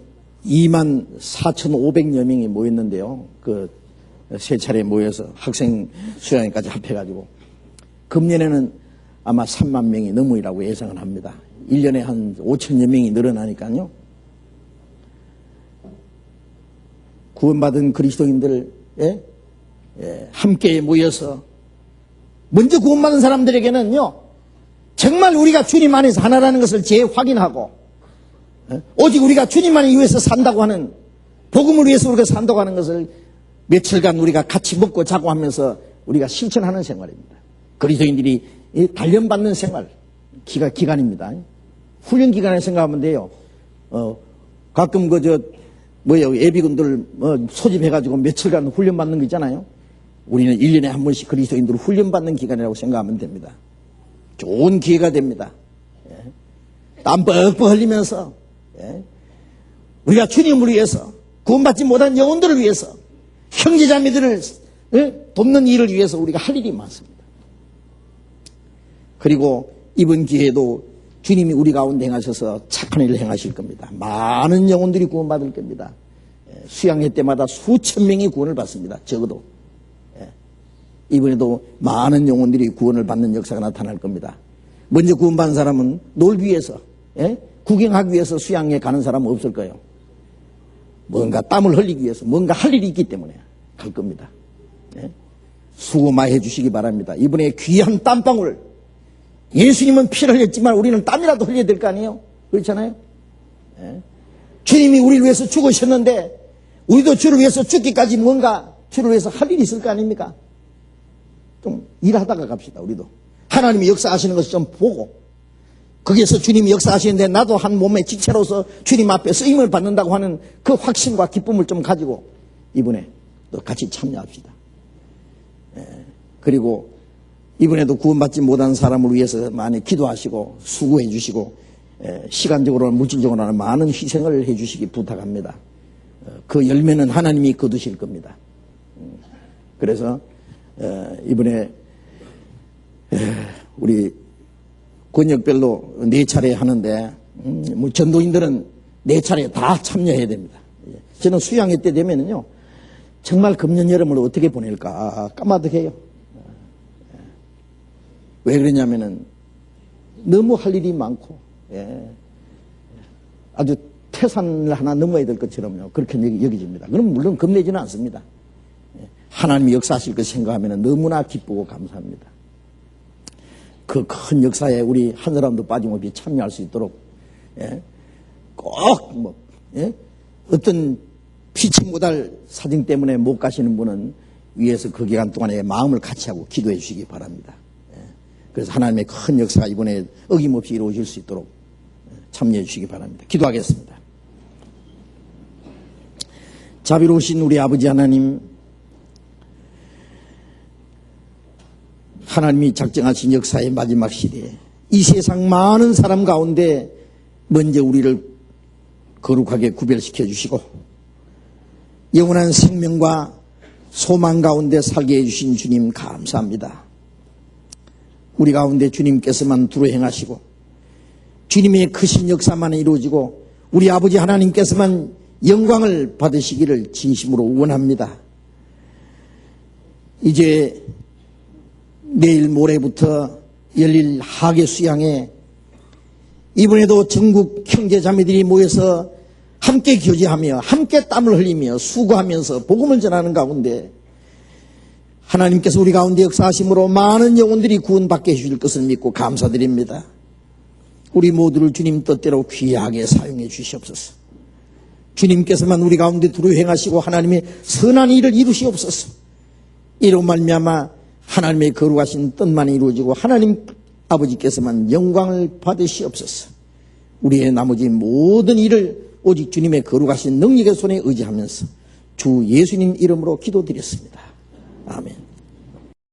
24,500여 명이 모였는데요. 그 3차례 모여서 학생 수양회까지 합해가지고 금년에는 아마 3만 명이 넘으리라고 예상을 합니다. 1년에 한 5천여 명이 늘어나니까요. 구원받은 그리스도인들 함께 모여서 먼저 구원받은 사람들에게는요. 정말 우리가 주님 안에서 하나라는 것을 재확인하고 오직 우리가 주님만을 위해서 산다고 하는 복음을 위해서 우리가 산다고 하는 것을 며칠간 우리가 같이 먹고 자고 하면서 우리가 실천하는 생활입니다. 그리스도인들이 단련받는 생활 기간입니다. 훈련 기간을 생각하면 돼요. 가끔 예비군들 소집해가지고 며칠간 훈련받는 거 있잖아요. 우리는 1년에 한 번씩 그리스도인들을 훈련받는 기간이라고 생각하면 됩니다. 좋은 기회가 됩니다. 땀 뻑뻑 흘리면서 우리가 주님을 위해서 구원받지 못한 영혼들을 위해서, 형제자매들을 돕는 일을 위해서 우리가 할 일이 많습니다. 그리고 이번 기회에도 주님이 우리 가운데 행하셔서 착한 일을 행하실 겁니다. 많은 영혼들이 구원받을 겁니다. 수양회 때마다 수천 명이 구원을 받습니다. 적어도. 이번에도 많은 영혼들이 구원을 받는 역사가 나타날 겁니다. 먼저 구원받은 사람은 놀기 위해서, 구경하기 위해서 수양회 가는 사람은 없을 거예요. 뭔가 땀을 흘리기 위해서, 뭔가 할 일이 있기 때문에 갈 겁니다. 수고 많이 해주시기 바랍니다. 이번에 귀한 땀방울, 예수님은 피를 흘렸지만 우리는 땀이라도 흘려야 될 거 아니에요? 그렇잖아요? 주님이 우리를 위해서 죽으셨는데 우리도 주를 위해서 죽기까지 뭔가 주를 위해서 할 일이 있을 거 아닙니까? 좀 일하다가 갑시다. 우리도 하나님이 역사하시는 것을 좀 보고, 거기에서 주님이 역사하시는데 나도 한 몸의 지체로서 주님 앞에 쓰임을 받는다고 하는 그 확신과 기쁨을 좀 가지고 이번에 또 같이 참여합시다. 그리고 이번에도 구원받지 못한 사람을 위해서 많이 기도하시고 수고해 주시고 시간적으로나 물질적으로나 많은 희생을 해 주시기 부탁합니다. 그 열매는 하나님이 거두실 겁니다. 그래서 이번에 우리 권역별로 4차례 하는데 뭐 전도인들은 4차례 다 참여해야 됩니다. 저는 수양회 때 되면은요 정말 금년 여름을 어떻게 보낼까 까마득해요. 왜 그러냐면은 너무 할 일이 많고 아주 태산을 하나 넘어야 될 것처럼요 그렇게 여겨집니다. 그럼 물론 겁내지는 않습니다. 하나님이 역사하실 것 생각하면 너무나 기쁘고 감사합니다. 그 큰 역사에 우리 한 사람도 빠짐없이 참여할 수 있도록 꼭 어떤 피치 못할 사정 때문에 못 가시는 분은 위에서 그 기간 동안에 마음을 같이 하고 기도해 주시기 바랍니다. 그래서 하나님의 큰 역사가 이번에 어김없이 이루어질 수 있도록 참여해 주시기 바랍니다. 기도하겠습니다. 자비로우신 우리 아버지 하나님, 하나님이 작정하신 역사의 마지막 시대에 이 세상 많은 사람 가운데 먼저 우리를 거룩하게 구별시켜 주시고 영원한 생명과 소망 가운데 살게 해주신 주님 감사합니다. 우리 가운데 주님께서만 두루 행하시고 주님의 크신 역사만 이루어지고 우리 아버지 하나님께서만 영광을 받으시기를 진심으로 원합니다. 이제 내일 모레부터 열릴 하계 수양에 이번에도 전국 형제자매들이 모여서 함께 교제하며 함께 땀을 흘리며 수고하면서 복음을 전하는 가운데 하나님께서 우리 가운데 역사하심으로 많은 영혼들이 구원받게 해주실 것을 믿고 감사드립니다. 우리 모두를 주님 뜻대로 귀하게 사용해 주시옵소서. 주님께서만 우리 가운데 두루 행하시고 하나님의 선한 일을 이루시옵소서. 이로 말미암아 하나님의 거룩하신 뜻만 이루어지고 하나님 아버지께서만 영광을 받으시옵소서. 우리의 나머지 모든 일을 오직 주님의 거룩하신 능력의 손에 의지하면서 주 예수님 이름으로 기도드렸습니다. 아멘.